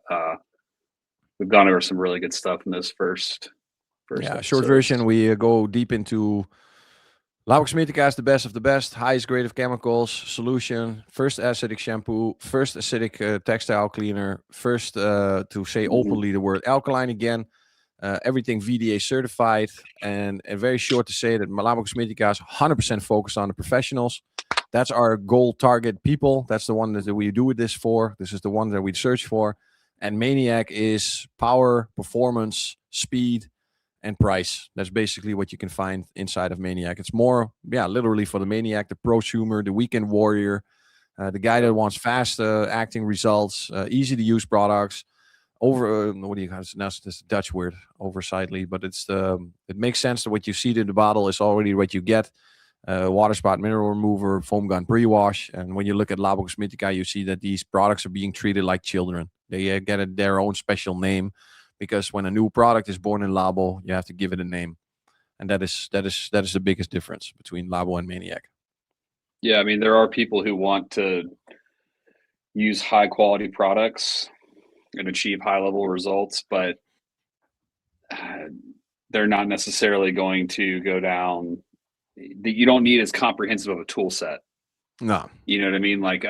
we've gone over some really good stuff in this first episodes. Short version. We go deep into Labocosmetica is the best of the best, highest grade of chemicals, solution, first acidic shampoo, first acidic textile cleaner, first to say openly the word alkaline again, everything VDA certified, and very short to say that Labocosmetica is 100% focused on the professionals. That's our goal target people. That's the one that we do this for. This is the one that we search for. And Maniac is power, performance, speed, and price. That's basically what you can find inside of Maniac. It's more, literally for the Maniac, the prosumer, the weekend warrior, the guy that wants fast acting results, easy to use products. What do you guys? Now it's a Dutch word, oversightly, but it makes sense that what you see in the bottle is already what you get. Water spot mineral remover, foam gun pre-wash, and when you look at Labocosmetica, you see that these products are being treated like children. They get their own special name, because when a new product is born in Labo, you have to give it a name, and that is the biggest difference between Labo and Maniac. Yeah, I mean, there are people who want to use high quality products and achieve high level results, but they're not necessarily going to go down. You don't need as comprehensive of a tool set. No, you know what I mean? Like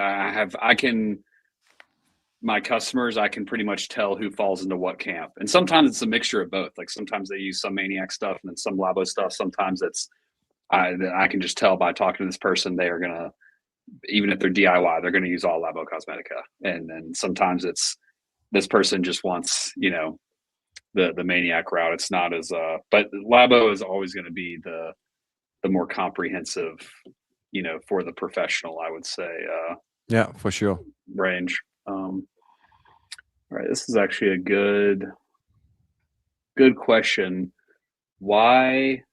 my customers, I can pretty much tell who falls into what camp. And sometimes it's a mixture of both. Like sometimes they use some Maniac stuff and then some Labo stuff. Sometimes I can just tell by talking to this person, they are going to, even if they're DIY, they're going to use all Labocosmetica. And then sometimes it's, this person just wants, the Maniac route. It's not as, but Labo is always going to be the more comprehensive, for the professional, I would say. Yeah, for sure. Range. All right, this is actually a good question. Why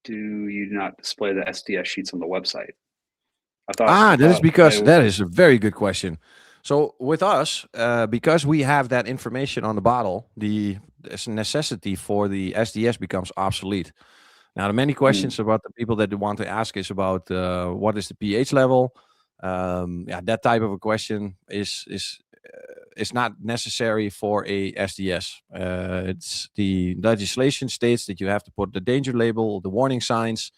do you not display the SDS sheets on the website? That is because that is a very good question. So with us, because we have that information on the bottle, the necessity for the SDS becomes obsolete. Now, the many questions about the people that want to ask is about what is the pH level. That type of a question is not necessary for a SDS. It's the legislation states that you have to put the danger label, the warning signs,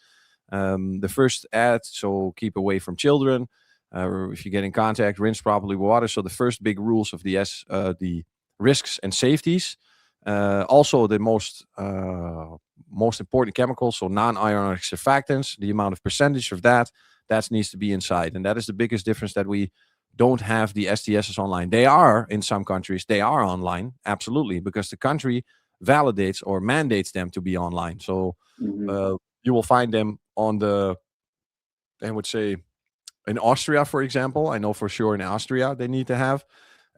the first ad, so keep away from children. If you get in contact, rinse properly with water. So the first big rules of the risks and safeties. Also the most important chemicals, so non-ionic surfactants, the amount of percentage of that needs to be inside. And that is the biggest difference, that we don't have the SDSs online. They are, in some countries, they are online, absolutely, because the country validates or mandates them to be online. So you will find them on I would say, in Austria, for example. I know for sure in Austria they need to have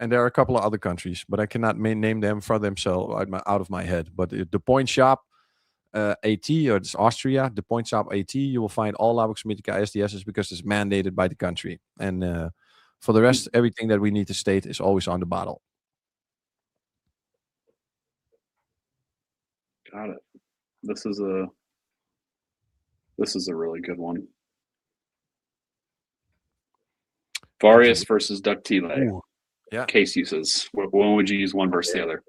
And there are a couple of other countries, but I cannot name them for themselves out of my head. But the Point Shop AT, or it's Austria, the Point Shop AT, you will find all Labocosmetica SDSs because it's mandated by the country. And for the rest, everything that we need to state is always on the bottle. Got it. This is a really good one. Varius versus Ductile. Ooh, yeah. Case uses. When would you use one versus the other?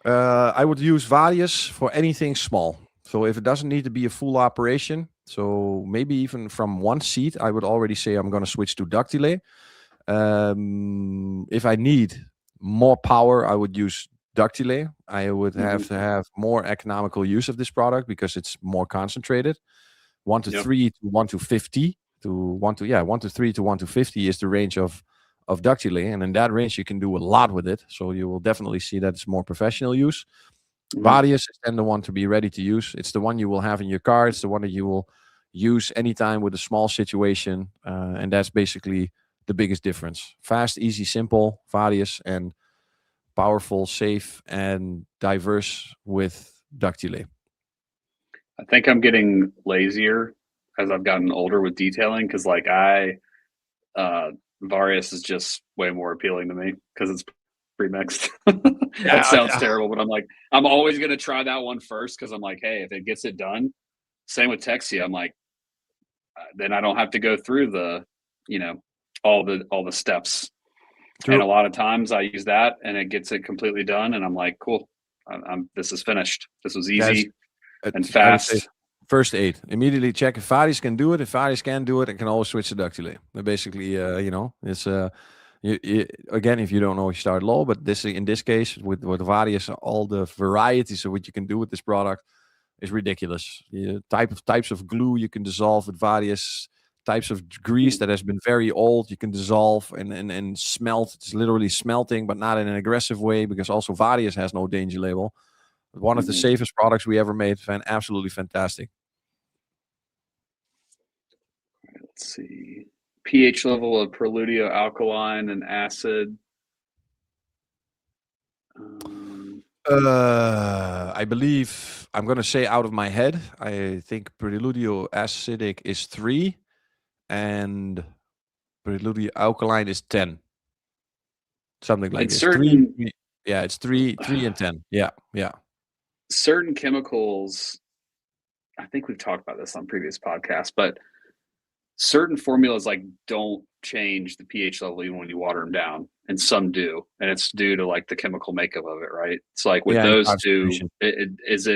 I would use Varius for anything small. So if it doesn't need to be a full operation, so maybe even from one seat, I would already say I'm going to switch to Ductile. If I need more power, I would use Ductile. I would have to have more economical use of this product because it's more concentrated. 1 to 3 to 1 to 50 to 1 to 3 to 1 to 50 is the range of Ductile, and in that range you can do a lot with it. So you will definitely see that it's more professional use. Varius is then the one to be ready to use. It's the one you will have in your car. It's the one that you will use anytime with a small situation, and that's basically the biggest difference. Fast, easy, simple, Varius, and powerful, safe, and diverse with Ductile. I think I'm getting lazier as I've gotten older with detailing because, like, Varius is just way more appealing to me because it's pre-mixed. That sounds terrible, but I'm like, I'm always going to try that one first because I'm like, hey, if it gets it done, same with Texia. I'm like, then I don't have to go through the, all the steps. True. And a lot of times I use that and it gets it completely done. And I'm like, cool, this is finished. This was easy and fast. First aid. Immediately check if Varius can do it. If Varius can do it, I can always switch to Ductile. Basically, it's again, if you don't know, you start low. But in this case, with Varius, all the varieties of what you can do with this product is ridiculous. Types of glue you can dissolve with Varius. Types of grease that has been very old, you can dissolve and smelt. It's literally smelting, but not in an aggressive way because also Varius has no danger label. One of the safest products we ever made. Absolutely fantastic. Let's see. pH level of Preludio, alkaline and acid. I believe, I'm going to say out of my head, I think Preludio acidic is 3 and Preludio alkaline is 10. Something like this. Certain, 3, yeah, it's 3 and 10. Yeah. Certain chemicals, I think we've talked about this on previous podcasts, but certain formulas like don't change the pH level even when you water them down, and some do, and it's due to like the chemical makeup of it, right? It's like with those two, does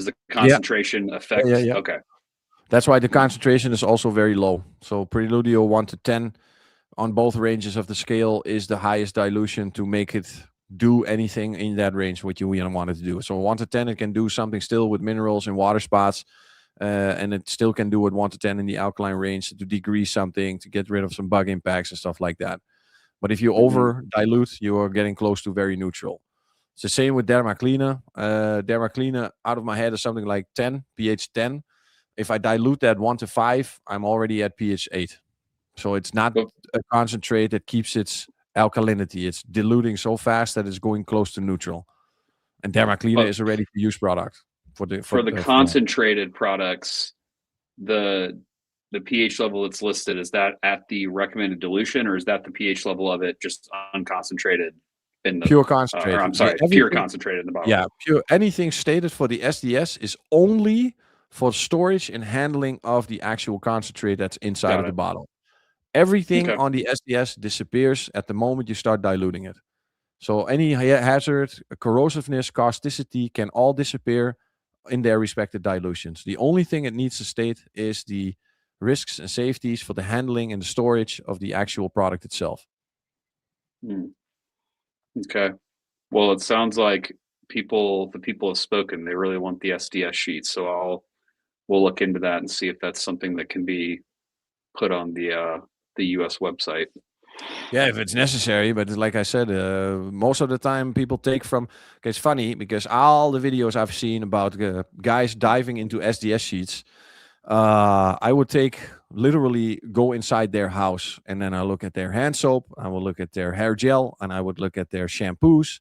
the concentration affect? Yeah. Okay. That's why the concentration is also very low. So Preludio 1 to 10 on both ranges of the scale is the highest dilution to make it do anything in that range what you want it to do. So 1 to 10, it can do something still with minerals and water spots, and it still can do it 1 to 10 in the alkaline range to degrease something, to get rid of some bug impacts and stuff like that. But if you over dilute, you are getting close to very neutral. It's the same with Dermacleaner. Dermacleaner out of my head is something like 10, pH 10. If I dilute that 1 to 5, I'm already at pH 8. So it's not a concentrate that keeps its alkalinity. It's diluting so fast that it's going close to neutral. And Dermacleaner is a ready-to-use product. For the concentrated products, the pH level that's listed, is that at the recommended dilution, or is that the pH level of it just unconcentrated? Pure concentrated. Pure concentrated in the bottle. Yeah, pure. Anything stated for the SDS is only for storage and handling of the actual concentrate that's inside of the bottle. Everything on the SDS disappears at the moment you start diluting it. So any hazard, corrosiveness, causticity can all disappear in their respective dilutions. The only thing it needs to state is the risks and safeties for the handling and the storage of the actual product itself. Okay. Well, it sounds like the people have spoken. They really want the SDS sheets. So we'll look into that and see if that's something that can be put on the US website. Yeah, if it's necessary. But like I said, most of the time people take from... It's funny because all the videos I've seen about guys diving into SDS sheets, I would take literally go inside their house, and then I look at their hand soap, I will look at their hair gel, and I would look at their shampoos.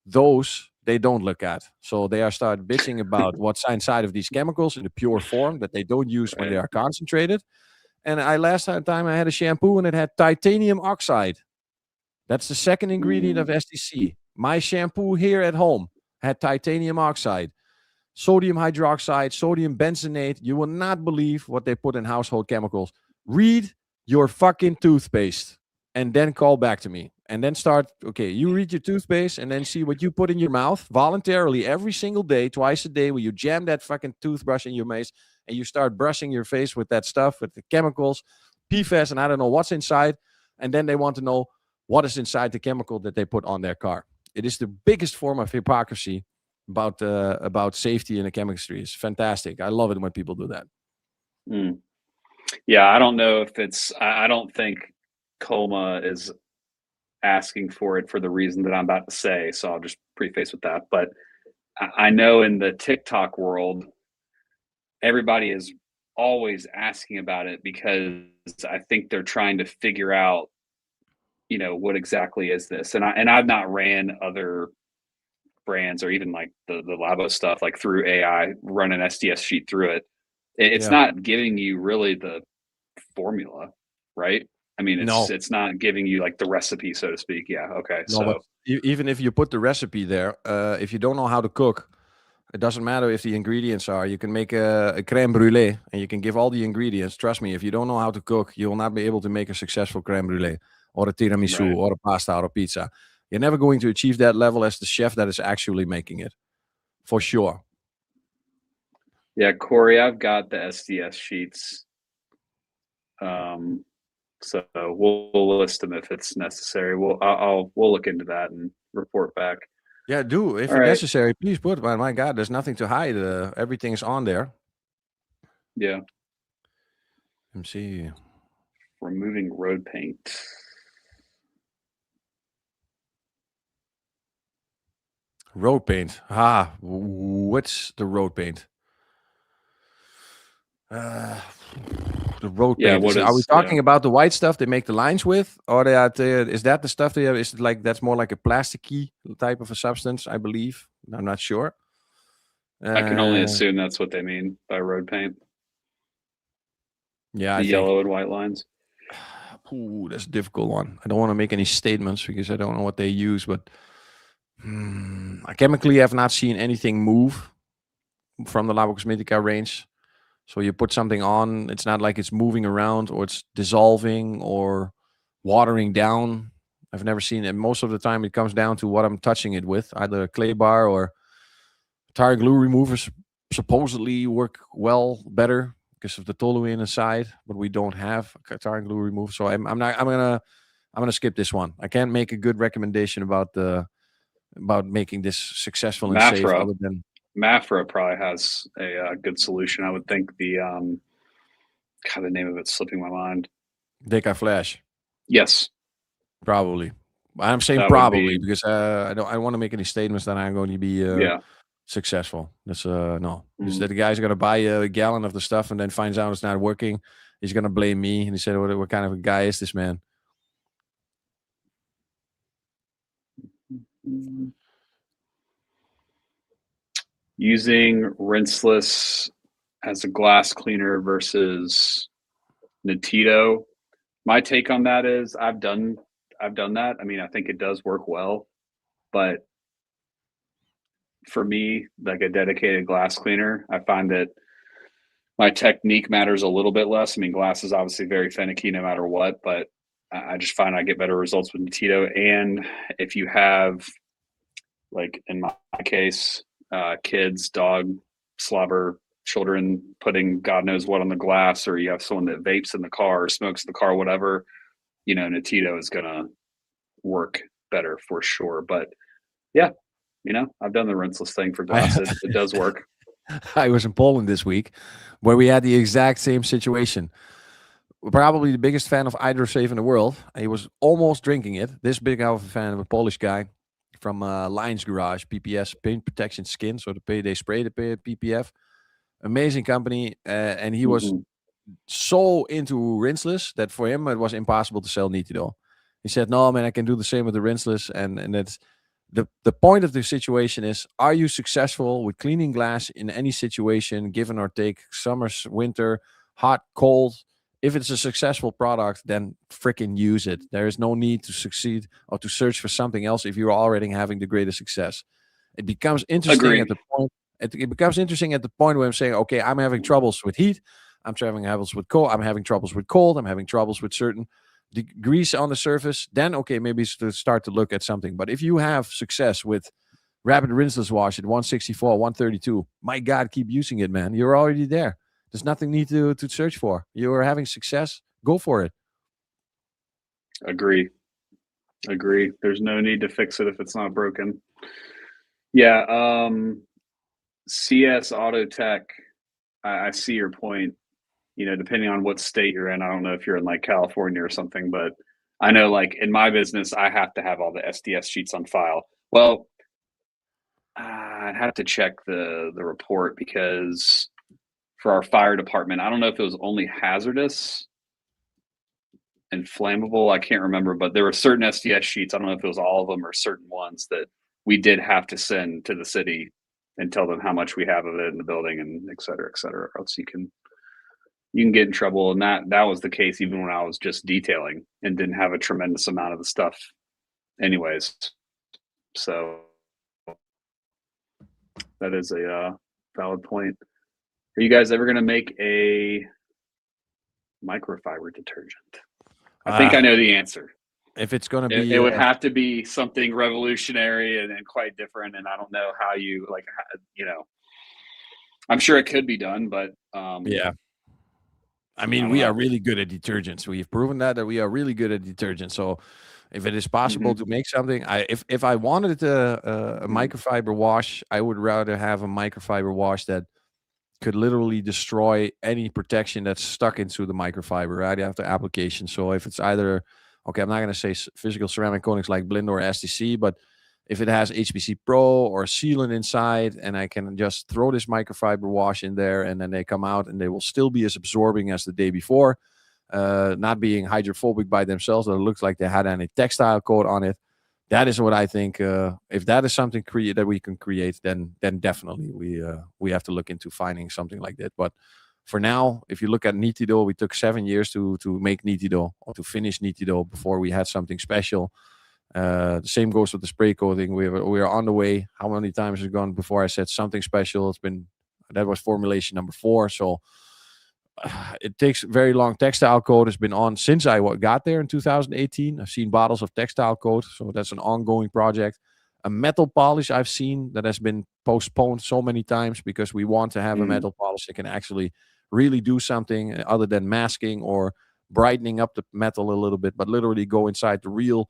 Those they don't look at. So they are start bitching about what's inside of these chemicals in the pure form that they don't use when they are concentrated. And last time I had a shampoo and it had titanium oxide. That's the second ingredient of STC. My shampoo here at home had titanium oxide, sodium hydroxide, sodium benzenate. You will not believe what they put in household chemicals. Read your fucking toothpaste and then call back to me. And then you read your toothpaste and then see what you put in your mouth voluntarily every single day, twice a day, where you jam that fucking toothbrush in your mouth and you start brushing your face with that stuff, with the chemicals, PFAS, and I don't know what's inside. And then they want to know what is inside the chemical that they put on their car. It is the biggest form of hypocrisy about safety in the chemistry. It's fantastic. I love it when people do that. Yeah, I don't know if I don't think Coma is asking for it for the reason that I'm about to say, so I'll just preface with that. But I know in the TikTok world, everybody is always asking about it because I think they're trying to figure out, what exactly is this. And I've not ran other brands or even like the Labo stuff, like through AI, run an SDS sheet through it. It's not giving you really the formula, right? I mean, it's not giving you like the recipe, so to speak. Yeah. Okay. No, but even if you put the recipe there, if you don't know how to cook, it doesn't matter if the ingredients are. You can make a crème brûlée and you can give all the ingredients. Trust me, if you don't know how to cook, you will not be able to make a successful crème brûlée or a tiramisu or a pasta or a pizza. You're never going to achieve that level as the chef that is actually making it, for sure. Yeah, Corey, I've got the SDS sheets. So we'll list them if it's necessary. We'll look into that and report back. Yeah, do if necessary. Please put. But my God, there's nothing to hide. Everything's on there. Yeah. Let me see. Removing road paint. Road paint. What's the road paint? The road paint. Are we talking about the white stuff they make the lines with, or is that the stuff they have? Is it like that's more like a plasticky type of a substance? I believe. I'm not sure. I can only assume that's what they mean by road paint. Yeah, the yellow and white lines. Ooh, that's a difficult one. I don't want to make any statements because I don't know what they use, but I chemically have not seen anything move from the Labocosmetica range. So you put something on, it's not like it's moving around or it's dissolving or watering down. I've never seen it. Most of the time it comes down to what I'm touching it with, either a clay bar or tire glue removers supposedly work better because of the toluene inside, but we don't have a tire glue remover. So I'm gonna skip this one. I can't make a good recommendation about making this successful and safe other than Mafra probably has a good solution. I would think the name of it's slipping my mind. Deca Flash. Yes. Probably. I'm saying probably because I don't want to make any statements that I'm going to be successful. That's no. Just that the guy's gonna buy a gallon of the stuff and then finds out it's not working. He's gonna blame me and he said, what kind of a guy is this man? Using rinseless as a glass cleaner versus Nitido. My take on that is I've done that. I mean, I think it does work well, but for me, like a dedicated glass cleaner, I find that my technique matters a little bit less. I mean, glass is obviously very finicky no matter what, but I just find I get better results with Nitido. And if you have, like in my case, kids, dog, slobber, children putting God knows what on the glass, or you have someone that vapes in the car or smokes in the car, whatever, Nitido is going to work better for sure. But yeah, I've done the rinseless thing for glass. It does work. I was in Poland this week where we had the exact same situation. Probably the biggest fan of Idrosave in the world. He was almost drinking it. This big of a fan of a Polish guy from Lions Garage, PPS, Paint Protection Skin. So they spray the PPF. Amazing company. And he was so into rinseless that for him it was impossible to sell Nitido. He said, "No, man, I can do the same with the rinseless." And that's the point of the situation is: are you successful with cleaning glass in any situation, given or take, summer, winter, hot, cold? If it's a successful product, then freaking use it. There is no need to succeed or to search for something else if you're already having the greatest success. It becomes interesting Agree. at the point. It becomes interesting at the point where I'm saying, okay, I'm having troubles with heat. I'm having troubles with cold. I'm having troubles with cold. I'm having troubles with certain degrees on the surface. Then, okay, maybe it's to start to look at something. But if you have success with rapid rinseless wash at 164, 132, my God, keep using it, man. You're already there. There's nothing need to search for. You are having success. Go for it. Agree. There's no need to fix it if it's not broken. Yeah. CS Auto Tech. I see your point. You know, depending on what state you're in, I don't know if you're in like California or something, but I know like in my business, I have to have all the SDS sheets on file. Well, I'd have to check the report because for our fire department, I don't know if it was only hazardous and flammable. I can't remember, but there were certain SDS sheets. I don't know if it was all of them or certain ones that we did have to send to the city and tell them how much we have of it in the building and et cetera, or else you can get in trouble. And that was the case even when I was just detailing and didn't have a tremendous amount of the stuff anyways. So that is a valid point. Are you guys ever going to make a microfiber detergent? I think I know the answer. If it's going to be, It would have to be something revolutionary and quite different. And I don't know how you like, you know, I'm sure it could be done, but yeah. I mean, we are really good at detergents. We've proven that we are really good at detergents. So if it is possible to make something, if I wanted a microfiber wash, I would rather have a microfiber wash that could literally destroy any protection that's stuck into the microfiber right after application. So if it's either, okay, I'm not going to say physical ceramic coatings like BLINDO or STC, but if it has HPC Pro or sealant inside, and I can just throw this microfiber wash in there, and then they come out and they will still be as absorbing as the day before, not being hydrophobic by themselves. It looks like they had any textile coat on it. That is what I think. If that is something that we can create, then definitely we have to look into finding something like that. But for now, if you look at Nitido, we took 7 years to make Nitido or to finish Nitido before we had something special. The same goes with the spray coating. We are on the way. How many times has it gone before I said something special? That was formulation number 4. So it takes very long. Textile coat has been on since I got there in 2018. I've seen bottles of textile coat, so that's an ongoing project. A metal polish I've seen that has been postponed so many times because we want to have a metal polish that can actually really do something other than masking or brightening up the metal a little bit, but literally go inside the real.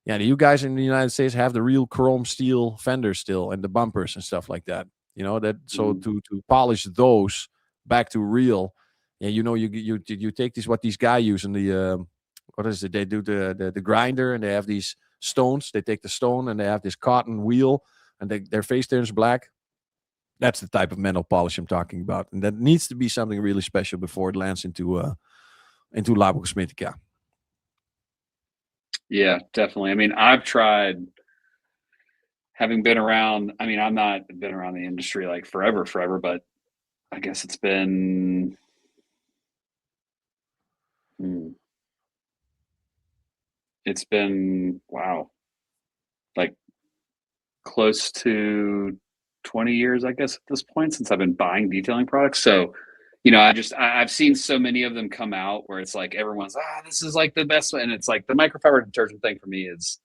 Yeah, you guys in the United States have the real chrome steel fenders still and the bumpers and stuff like that. You know that. So to polish those back to real. Yeah, you know, you take this what these guys use in the what is it? They do the grinder and they have these stones. They take the stone and they have this cotton wheel and their face turns black. That's the type of metal polish I'm talking about, and that needs to be something really special before it lands into Labocosmetica. Yeah, definitely. I mean, I've tried having been around. I mean, I'm not been around the industry like forever, but I guess it's been wow, like close to 20 years, I guess, at this point since I've been buying detailing products. So, you know, I've seen so many of them come out where it's like everyone's this is like the best one, and it's like the microfiber detergent thing for me is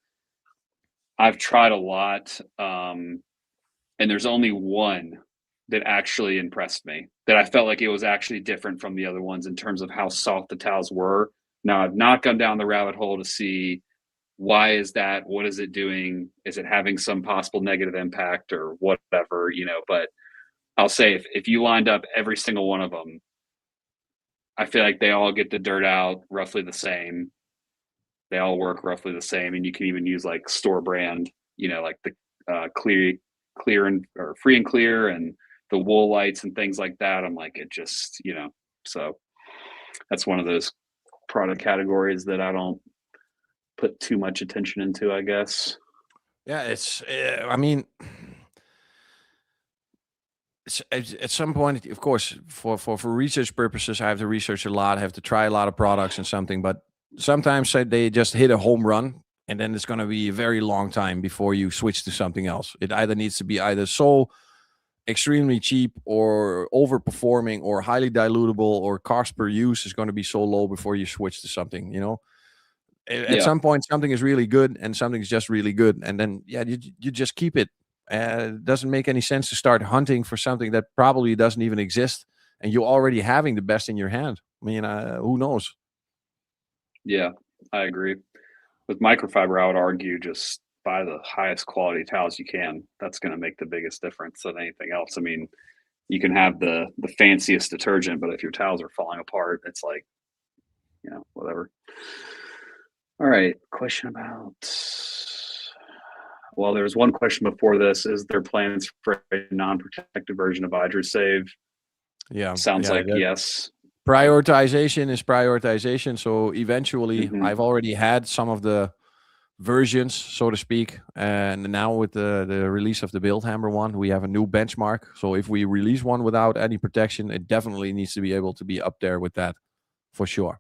I've tried a lot, and there's only one that actually impressed me, that I felt like it was actually different from the other ones in terms of how soft the towels were. Now, I've not gone down the rabbit hole to see why is that, what is it doing, is it having some possible negative impact or whatever, you know, but I'll say if you lined up every single one of them, I feel like they all get the dirt out roughly the same. They all work roughly the same, and you can even use like store brand, you know, like the clear and or free and clear and the wool lights and things like that. I'm like, it just, you know, so That's one of those product categories that I don't put too much attention into, I guess. Yeah, I mean, at some point, of course, for research purposes, I have to research a lot. I have to try a lot of products and something. But sometimes they just hit a home run, and then it's going to be a very long time before you switch to something else. It either needs to be either so extremely cheap or overperforming or highly dilutable, or cost per use is going to be so low before you switch to something. At Yeah. some point something is really good and something's just really good, and then you just keep it. It doesn't make any sense to start hunting for something that probably doesn't even exist, and you're already having the best in your hand. I mean, who knows? Yeah, I agree. With microfiber, I would argue just buy the highest quality towels you can. That's going to make the biggest difference than anything else. I mean, you can have the fanciest detergent, but if your towels are falling apart, it's like, whatever. All right, question about. Well, there's one question before this. Is there plans for a non-protective version of Idrosave? Yeah, Sounds like that yes. prioritization is prioritization. So eventually, Mhm. I've already had some of the versions, so to speak, and now with the release of the build hammer one, we have a new benchmark. So if we release one without any protection, it definitely needs to be able to be up there with that, for sure.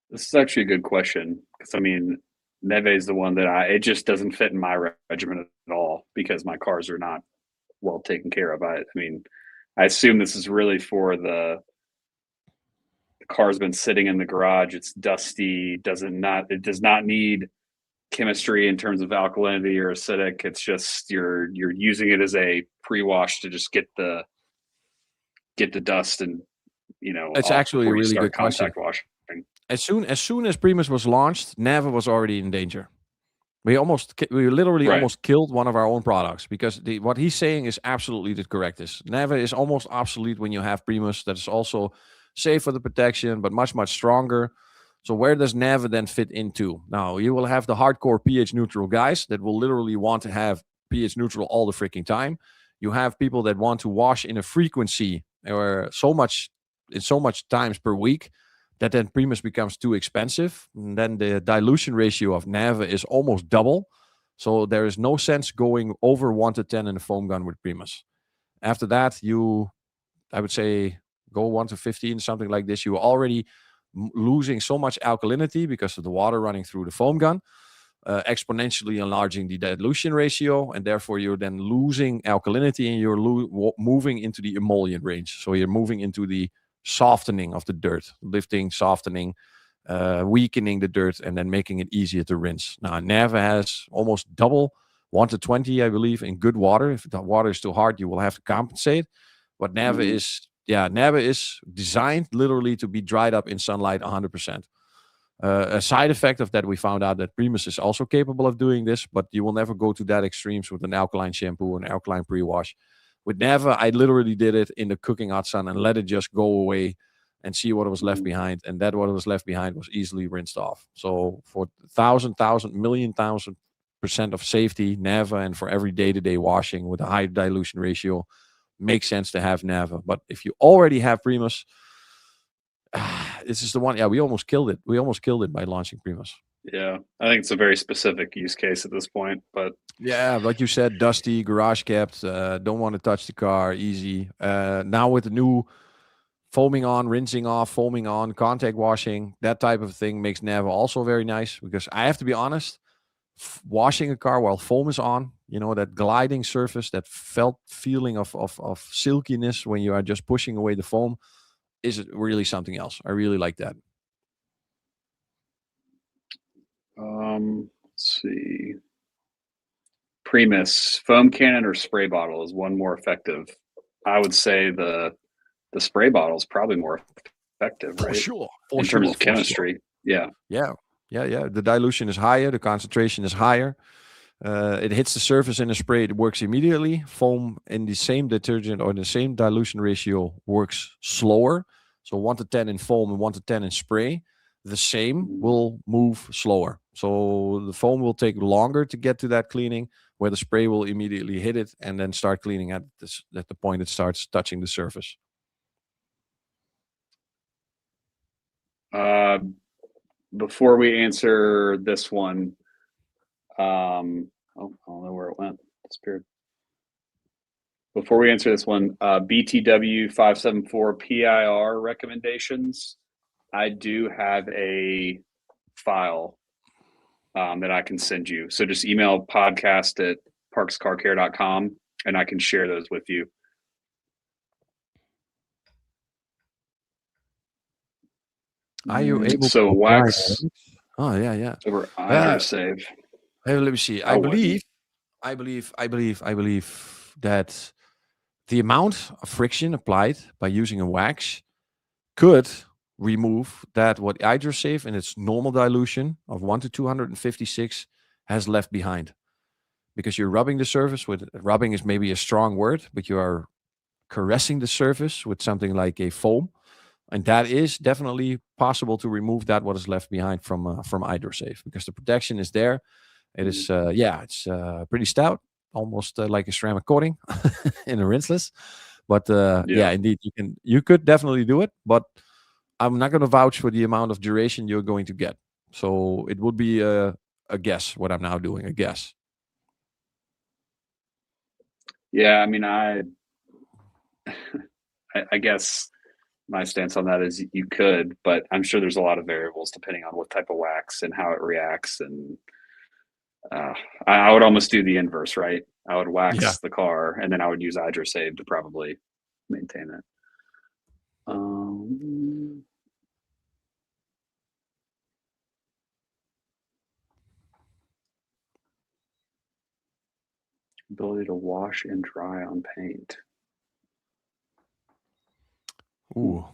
This is actually a good question because I mean, Neve is the one that it just doesn't fit in my regimen at all because my cars are not well taken care of. I mean, I assume this is really for the car's been sitting in the garage. It's dusty. It does not need chemistry in terms of alkalinity or acidic. It's just you're using it as a pre-wash to just get the dust and It's off actually a before you really start good question. contact washing. As soon as Primus was launched, Neve was already in danger. We literally Right. almost killed one of our own products, because what he's saying is absolutely the correct. Neve is almost obsolete when you have Primus. That is also safe for the protection, but much, much stronger. So where does Neve then fit into? Now, you will have the hardcore pH neutral guys that will literally want to have pH neutral all the freaking time. You have people that want to wash in a frequency or so much times per week that then Primus becomes too expensive. And then the dilution ratio of Neve is almost double. So there is no sense going over 1 to 10 in a foam gun with Primus. After that, I would say, go 1 to 15, something like this. You are already losing so much alkalinity because of the water running through the foam gun, exponentially enlarging the dilution ratio. And therefore, you're then losing alkalinity and you're moving into the emollient range. So you're moving into the softening of the dirt, lifting, softening, weakening the dirt, and then making it easier to rinse. Now, Neve has almost double, 1 to 20, I believe, in good water. If the water is too hard, you will have to compensate. But Neve is designed literally to be dried up in sunlight 100%. A side effect of that, we found out that Primus is also capable of doing this, but you will never go to that extremes with an alkaline shampoo and alkaline pre-wash. With Neve, I literally did it in the cooking hot sun and let it just go away and see what was left behind. And that what was left behind was easily rinsed off. So for 1,000% of safety, Neve, and for every day-to-day washing with a high dilution ratio, makes sense to have Neve. But if you already have Primus, this is the one. Yeah, we almost killed it. We almost killed it by launching Primus. Yeah, I think it's a very specific use case at this point, but yeah, like you said, dusty, garage kept, don't want to touch the car, easy. Now with the new foaming on, rinsing off, foaming on, contact washing, that type of thing makes Neve also very nice, because I have to be honest, washing a car while foam is on, that gliding surface, that felt feeling of silkiness when you are just pushing away the foam, is really something else. I really like that. Let's see. Primus, foam cannon or spray bottle, is one more effective? I would say the spray bottle is probably more effective, For right? sure. In terms of chemistry. Yeah. Yeah. The dilution is higher, the concentration is higher. It hits the surface in a spray, it works immediately. Foam in the same detergent or the same dilution ratio works slower. So 1 to 10 in foam and 1 to 10 in spray, the same will move slower. So the foam will take longer to get to that cleaning, where the spray will immediately hit it and then start cleaning at the point it starts touching the surface. Before we answer this one, I don't know where it went. Disappeared. Before we answer this one, BTW 574 PIR recommendations. I do have a file that I can send you. So just email podcast@parkscarcare.com and I can share those with you. Are you able to wax? Oh yeah. Over Idrosave. Let me see. I believe that the amount of friction applied by using a wax could remove that what Idrosave in its normal dilution of 1 to 256 has left behind. Because you're rubbing the surface with, rubbing is maybe a strong word, but you are caressing the surface with something like a foam. And that is definitely possible to remove that what is left behind from Idrosave, because the protection is there. It is, it's pretty stout, almost like a ceramic coating in a rinseless. But indeed, you could definitely do it. But I'm not going to vouch for the amount of duration you're going to get. So it would be a guess what I'm now doing, a guess. Yeah, I mean, I guess my stance on that is you could, but I'm sure there's a lot of variables depending on what type of wax and how it reacts. And I would almost do the inverse, right? I would wax the car and then I would use Idrosave to probably maintain it. Ability to wash and dry on paint. Ooh.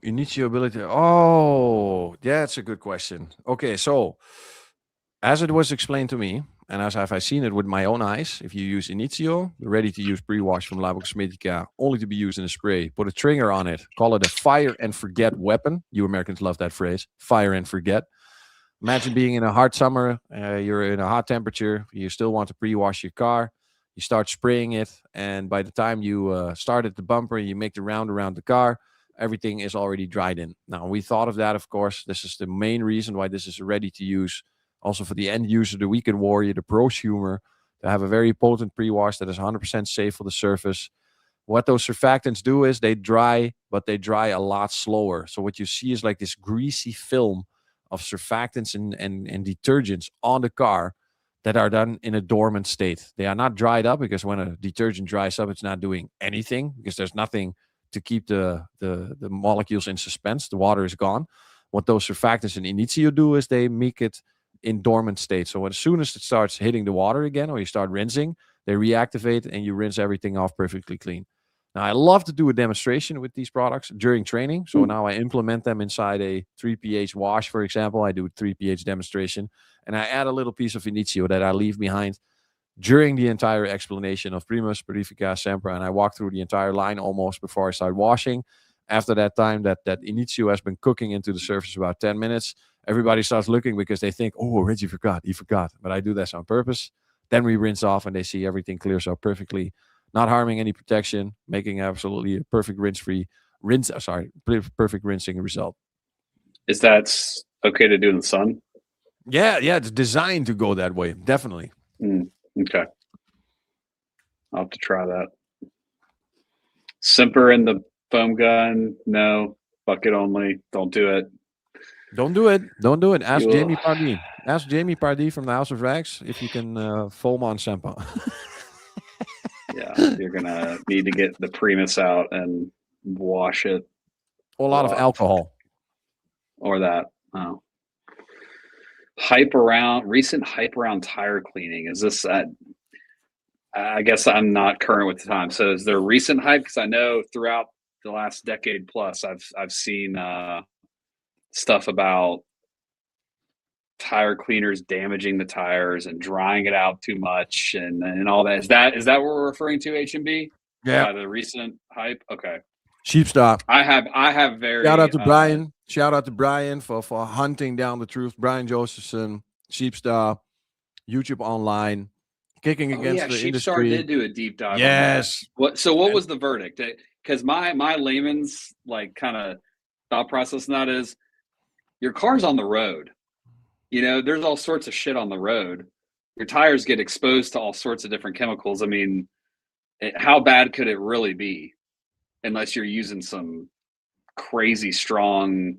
Initio ability. Oh, that's a good question. Okay, so as it was explained to me, and as I've seen it with my own eyes, if you use Initio, the ready-to-use pre-wash from Labocosmetica, only to be used in a spray, put a trigger on it, call it a fire and forget weapon. You Americans love that phrase, fire and forget. Imagine being in a hot summer, you're in a hot temperature, you still want to pre-wash your car, you start spraying it, and by the time you start at the bumper, you make the round around the car, everything is already dried in. Now, we thought of that, of course. This is the main reason why this is ready to use. Also for the end user, the weekend warrior, the prosumer, to have a very potent pre-wash that is 100% safe for the surface. What those surfactants do is they dry, but they dry a lot slower. So what you see is like this greasy film of surfactants and detergents on the car that are done in a dormant state. They are not dried up, because when a detergent dries up, it's not doing anything, because there's nothing to keep the molecules in suspense. The water is gone. What those surfactants in Initio do is they make it in dormant state. So as soon as it starts hitting the water again, or you start rinsing, they reactivate and you rinse everything off perfectly clean. Now, I love to do a demonstration with these products during training. So now I implement them inside a 3 pH wash, for example. I do a 3 pH demonstration, and I add a little piece of Initio that I leave behind during the entire explanation of Primus, PURIFICA, Sempra, and I walk through the entire line almost before I start washing. After that time, that Initio has been cooking into the surface about 10 minutes. Everybody starts looking because they think, oh, Reggie forgot, he forgot. But I do this on purpose. Then we rinse off and they see everything clears up perfectly, not harming any protection, making absolutely a perfect perfect rinsing result. Is that okay to do in the sun? Yeah, it's designed to go that way, definitely. Okay. I'll have to try that. Simper in the foam gun, no. Bucket only, don't do it. Don't do it. Ask Jamie Pardee. Ask Jamie Pardee from the House of Rags if you can foam on Sempa. Yeah, you're going to need to get the Primus out and wash it. Or a lot of alcohol. Or that. Oh. Recent hype around tire cleaning. Is this I guess I'm not current with the time. So is there recent hype? Because I know throughout the last decade plus, I've seen stuff about tire cleaners damaging the tires and drying it out too much and all that. Is that what we're referring to, HMB? Yeah. The recent hype? Okay. Sheepstar. I have very Shout out to Brian. Shout out to Brian for hunting down the truth. Brian Josephson, Sheepstar, YouTube Online, kicking Oh against yeah, the Sheepstar industry. did do a deep dive on that. Yes. What And was the verdict? Because my layman's like kind of thought process in that is your car's on the road. You know, there's all sorts of shit on the road. Your tires get exposed to all sorts of different chemicals. I mean, how bad could it really be unless you're using some crazy strong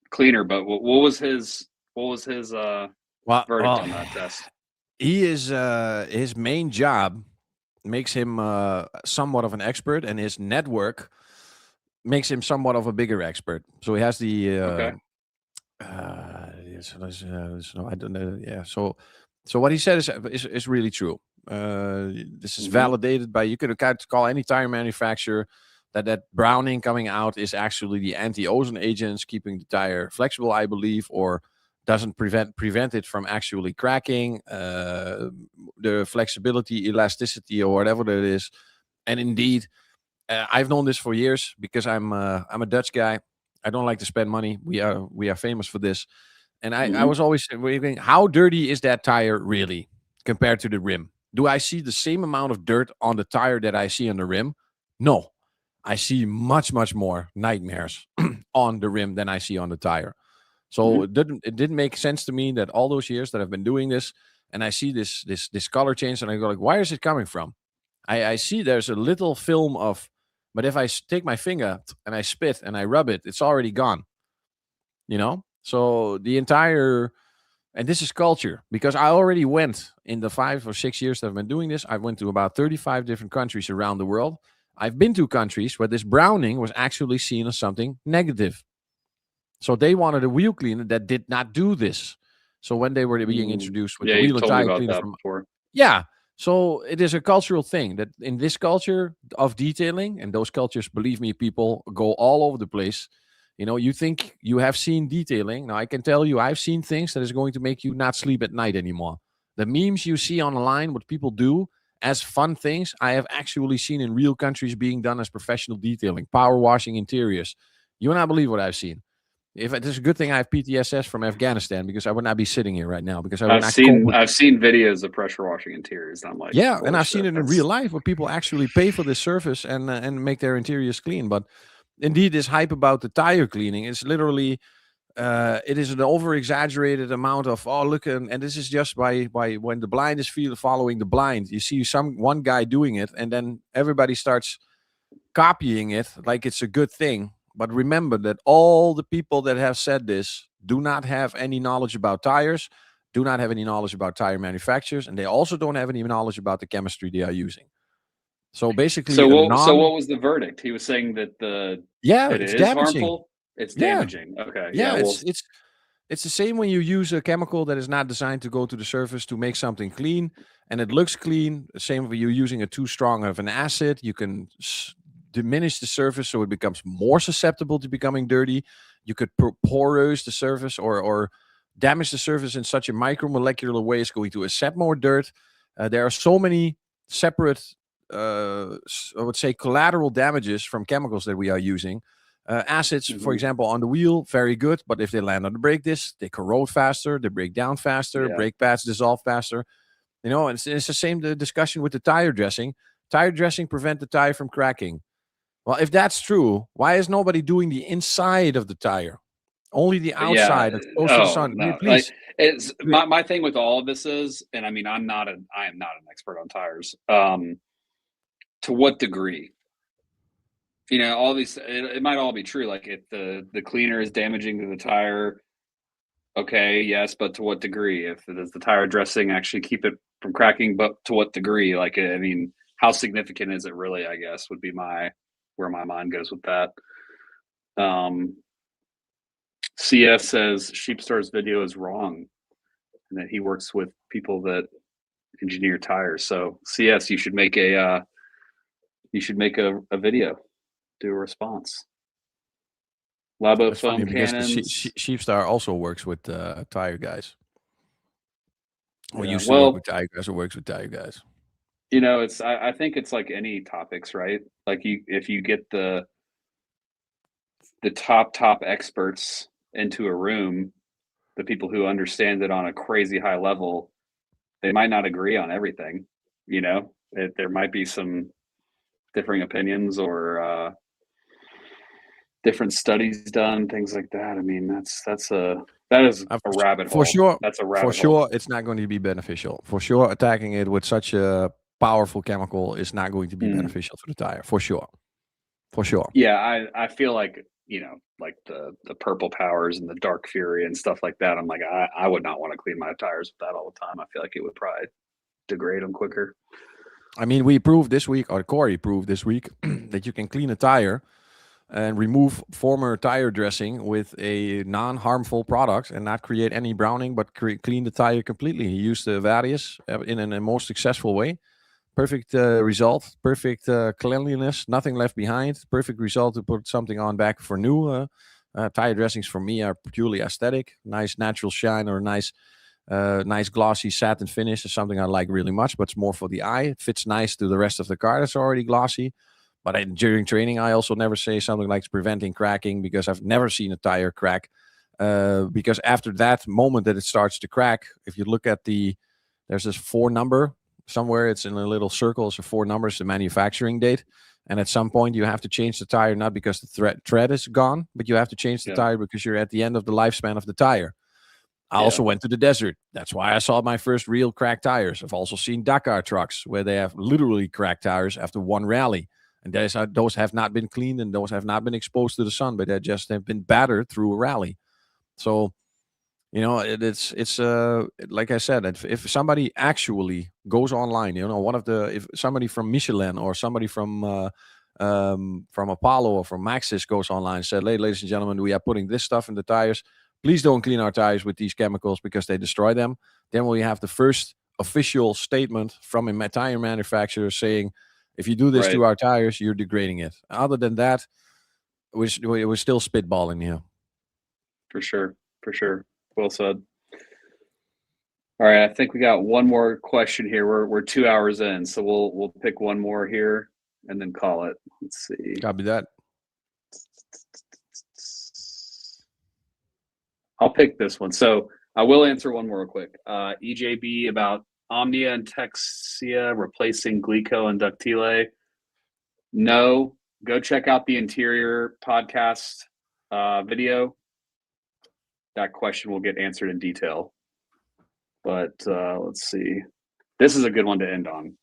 cleaner? But what was his verdict on that test? He is his main job makes him somewhat of an expert, and his network makes him somewhat of a bigger expert. So he has the Okay. so I don't know. Yeah. So what he said is really true. This is validated by, you could call any tire manufacturer that browning coming out is actually the anti-ozone agents keeping the tire flexible, I believe, or doesn't prevent it from actually cracking. The flexibility, elasticity, or whatever that is. And indeed, I've known this for years because I'm a Dutch guy. I don't like to spend money. We are famous for this. And I was always thinking, how dirty is that tire really compared to the rim? Do I see the same amount of dirt on the tire that I see on the rim? No, I see much more nightmares on the rim than I see on the tire. So it didn't make sense to me that all those years that I've been doing this, and I see this color change, and I go like, where is it coming from? I see there's a little film of, but if I take my finger and I spit and I rub it, it's already gone. You know, so the entire, and this is culture, because I already went in the 5 or 6 years that I've been doing this. I went to about 35 different countries around the world. I've been to countries where this browning was actually seen as something negative. So they wanted a wheel cleaner that did not do this. So when they were being introduced with Yeah, the wheel you've and told me tire about cleaner that from, before. yeah. So it is a cultural thing that in this culture of detailing, and those cultures, believe me, people go all over the place. You know, you think you have seen detailing. Now I can tell you, I've seen things that is going to make you not sleep at night anymore. The memes you see online, what people do as fun things, I have actually seen in real countries being done as professional detailing, power washing interiors. You will not believe what I've seen. If it is a good thing I have PTSS from Afghanistan, because I would not be sitting here right now, because I would not cope with. I've seen videos of pressure washing interiors. And I'm like, Yeah, and holy I've seen shit, it in real life where people actually pay for this service and make their interiors clean. But indeed, this hype about the tire cleaning is literally it is an over exaggerated amount of, oh look, and this is just by when the blind is following the blind. You see one guy doing it, and then everybody starts copying it like it's a good thing. But remember that all the people that have said this do not have any knowledge about tires, do not have any knowledge about tire manufacturers, and they also don't have any knowledge about the chemistry they are using. So basically, So what was the verdict? He was saying that yeah, it it's is damaging. harmful. It's Yeah, damaging. Okay, yeah. yeah, Well, it's the same when you use a chemical that is not designed to go to the surface to make something clean, and it looks clean. The same when you're using a too strong of an acid, you can diminish the surface so it becomes more susceptible to becoming dirty. You could porose the surface or damage the surface in such a micromolecular way it's going to accept more dirt. There are so many separate, I would say, collateral damages from chemicals that we are using. Acids, for example, on the wheel, very good, but if they land on the brake disc, they corrode faster, they break down faster, yeah. brake pads dissolve faster. You know, and it's the same discussion with the tire dressing. Tire dressing prevent the tire from cracking. Well, if that's true, why is nobody doing the inside of the tire? Only the Yeah. outside, exposed to the Oh sun. no. Like Please. it's my thing with all of this is, and I mean, I am not an expert on tires. To what degree? You know, all these it might all be true. Like if the cleaner is damaging to the tire, okay, yes, but to what degree? If does the tire dressing actually keep it from cracking, but to what degree? Like I mean, how significant is it really? I guess would be where my mind goes with that. CF says Sheepstar's video is wrong, and that he works with people that engineer tires. So CS, you should make a video, do a response. Labo That's funny foam because cannons. Sheepstar also works with tire guys. Or Yeah, used to work well, with tire guys, or works with tire guys. you know, it's I think it's like any topics, right? Like if you get the the top experts into a room, the people who understand it on a crazy high level, they might not agree on everything. You know, there might be some differing opinions or different studies done, things like that. I mean, that is a rabbit hole. For sure. That's a rabbit For hole. sure, it's not going to be beneficial. For sure, attacking it with such a powerful chemical is not going to be beneficial to the tire. For sure. For sure. Yeah, I feel like, you know, like the purple powers and the dark fury and stuff like that. I'm like, I would not want to clean my tires with that all the time. I feel like it would probably degrade them quicker. I mean, we proved this week, or Corey proved this week, that you can clean a tire and remove former tire dressing with a non-harmful product and not create any browning, but clean the tire completely. He used the Varius in a most successful way. Perfect result, perfect cleanliness, nothing left behind. Perfect result to put something on back for new. Tire dressings for me are purely aesthetic. Nice natural shine or nice glossy satin finish is something I like really much, but it's more for the eye. It fits nice to the rest of the car that's already glossy. But during training, I also never say something like it's preventing cracking, because I've never seen a tire crack. Because after that moment that it starts to crack, if you look at there's this 4 number somewhere, it's in a little circle, so 4 numbers, the manufacturing date. And at some point you have to change the tire, not because the thread is gone, but you have to change the tire because you're at the end of the lifespan of the tire. I also went to the desert. That's why I saw my first real cracked tires. I've also seen Dakar trucks where they have literally cracked tires after one rally. And those have not been cleaned and those have not been exposed to the sun, but they just have been battered through a rally. So, you know, it's like I said, if somebody actually goes online, you know, if somebody from Michelin or somebody from Apollo or from Maxxis goes online and said, ladies and gentlemen, we are putting this stuff in the tires. Please don't clean our tires with these chemicals because they destroy them. Then we have the first official statement from a tire manufacturer saying, if you do this to our tires, you're degrading it. Other than that, we're still spitballing here. For sure. For sure. Well said. All right. I think we got one more question here. We're 2 hours in, so we'll pick one more here and then call it. Let's see. Copy that. I'll pick this one. So I will answer one more real quick. EJB about Omnia and Texia replacing Glico and Ductile. No, go check out the Interior podcast video. That question will get answered in detail. But let's see. This is a good one to end on.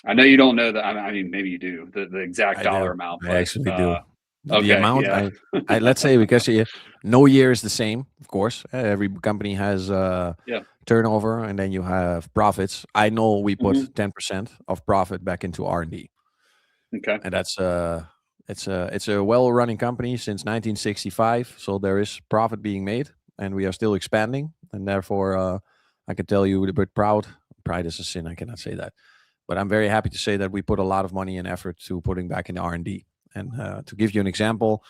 I know you don't know that. I mean, maybe you do the exact dollar amount. I actually do. Okay, the amount, I let's say, because no year is the same, of course. Every company has turnover, and then you have profits. I know we put 10% of profit back into R&D. Okay, and that's it's a well-running company since 1965, so there is profit being made, and we are still expanding, and therefore I can tell you with pride is a sin. I cannot say that, but I'm very happy to say that we put a lot of money and effort to putting back in R&D. And to give you an example,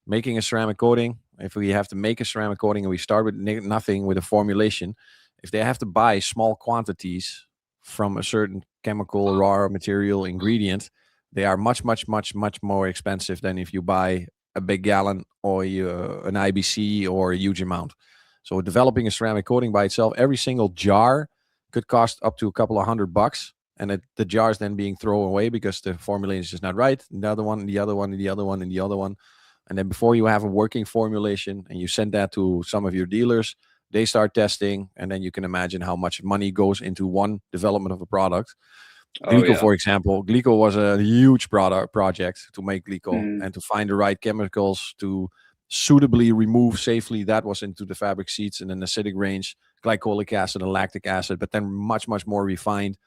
making a ceramic coating, if we have to make a ceramic coating and we start with nothing with a formulation, if they have to buy small quantities from a certain chemical, raw material, ingredient, they are much, much, much, much more expensive than if you buy a big gallon or an IBC or a huge amount. So developing a ceramic coating by itself, every single jar could cost up to a couple of $100. And the jar is then being thrown away because the formulation is not right. And the other one, and the other one, and the other one, and the other one. And then before you have a working formulation and you send that to some of your dealers, they start testing. And then you can imagine how much money goes into one development of a product. Glico, for example, Glico was a huge project to make Glico and to find the right chemicals to suitably remove safely. That was into the fabric seats and an acidic range, glycolic acid and lactic acid, but then much, much more refined.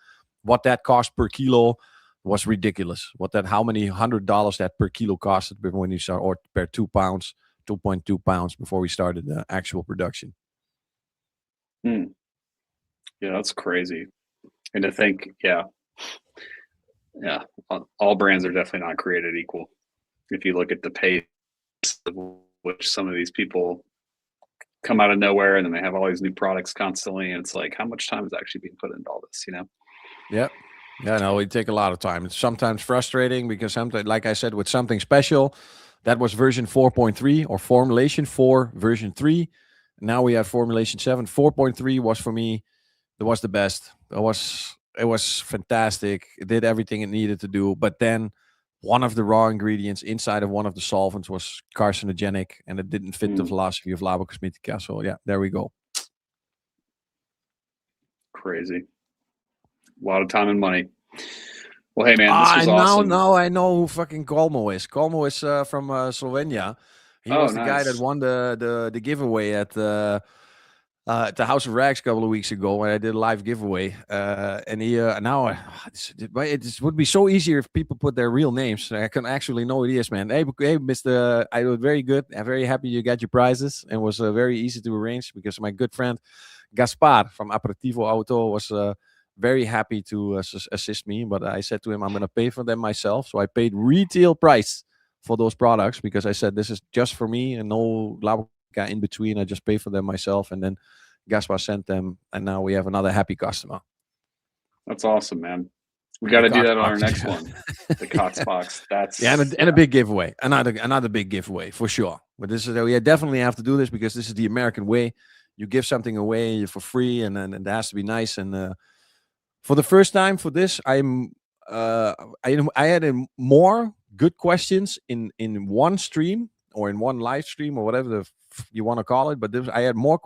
What that cost per kilo was ridiculous. How many $100 that per kilo costed when you start, or per 2 pounds, 2.2 pounds before we started the actual production. Yeah, that's crazy. And to think, all brands are definitely not created equal. If you look at the pace of which some of these people come out of nowhere and then they have all these new products constantly, and it's like, how much time is actually being put into all this, you know? Yeah. No, it take a lot of time. It's sometimes frustrating because sometimes, like I said, with something special, That was version 4.3 or formulation 4 version 3. Now we have formulation 7. 4.3 was for me, it was the best. It was fantastic. It did everything it needed to do. But then one of the raw ingredients inside of one of the solvents was carcinogenic, and it didn't fit the philosophy of Labocosmetica. So yeah, there we go. Crazy. A lot of time and money. Well, hey man, this was awesome. Now I know who fucking Kolmo is. Kolmo is from Slovenia. He was the guy that won the giveaway at the House of Rags a couple of weeks ago when I did a live giveaway. And he it would be so easier if people put their real names. So I can actually know who it is, man. Hey, Mr. I was very good. I'm very happy you got your prizes, and was very easy to arrange because my good friend Gaspar from Aperitivo Auto was very happy to assist me. But I said to him, I'm going to pay for them myself. So I paid retail price for those products because I said this is just for me and no Labocosmetica in between. I just pay for them myself, and then Gaspar sent them, and now we have another happy customer. That's awesome, man. We got to do that on our next one. The Cots box. That's and a big giveaway. Another big giveaway for sure. But this is we definitely have to do this because this is the American way. You give something away for free, and then it has to be nice. And for the first time for this, I had more good questions in one stream or in one live stream or whatever you want to call it. But I had more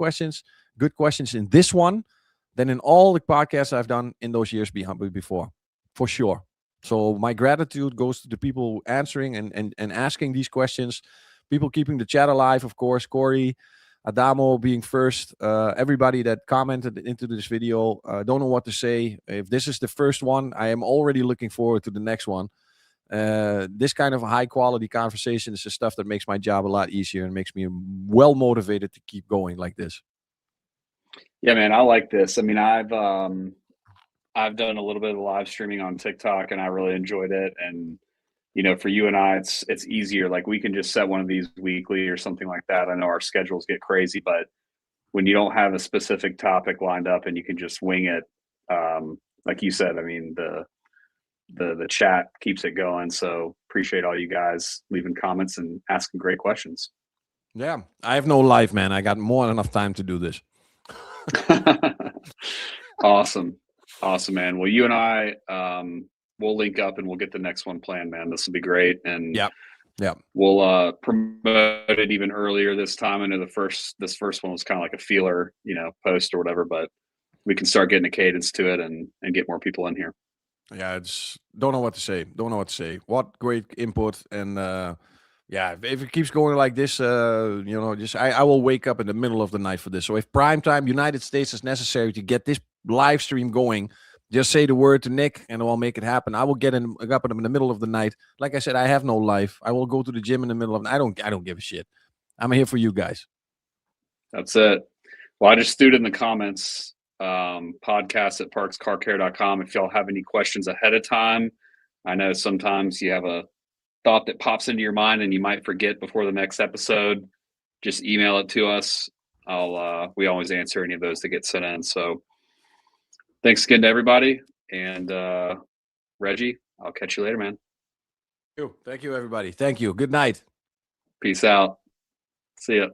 good questions in this one than in all the podcasts I've done in those years before, for sure. So my gratitude goes to the people answering and asking these questions, people keeping the chat alive, of course, Corey, Adamo being first, everybody that commented into this video. Don't know what to say. If this is the first one, I am already looking forward to the next one. This kind of high quality conversation is the stuff that makes my job a lot easier and makes me well motivated to keep going like this. Yeah, man, I like this. I mean, I've done a little bit of live streaming on TikTok, and I really enjoyed it. And you know, for you and I, it's easier. Like we can just set one of these weekly or something like that. I know our schedules get crazy, but when you don't have a specific topic lined up and you can just wing it, like you said, I mean, the chat keeps it going. So appreciate all you guys leaving comments and asking great questions. Yeah, I have no life, man. I got more than enough time to do this. Awesome, man. Well, you and I, we'll link up and we'll get the next one planned, man. This will be great. And we'll promote it even earlier this time. I know this first one was kind of like a feeler, post or whatever, but we can start getting a cadence to it and get more people in here. Yeah, don't know what to say. What great input. And if it keeps going like this, I will wake up in the middle of the night for this. So if primetime United States is necessary to get this live stream going, just say the word to Nick and I'll make it happen. I will get up in the middle of the night. Like I said, I have no life. I will go to the gym in the middle of the night. I don't give a shit. I'm here for you guys. That's it. Well, I just threw it in the comments, podcast@parkscarcare.com. If y'all have any questions ahead of time, I know sometimes you have a thought that pops into your mind and you might forget before the next episode. Just email it to us. We always answer any of those that get sent in. So thanks again to everybody. And Reggie, I'll catch you later, man. Thank you, everybody. Thank you. Good night. Peace out. See ya.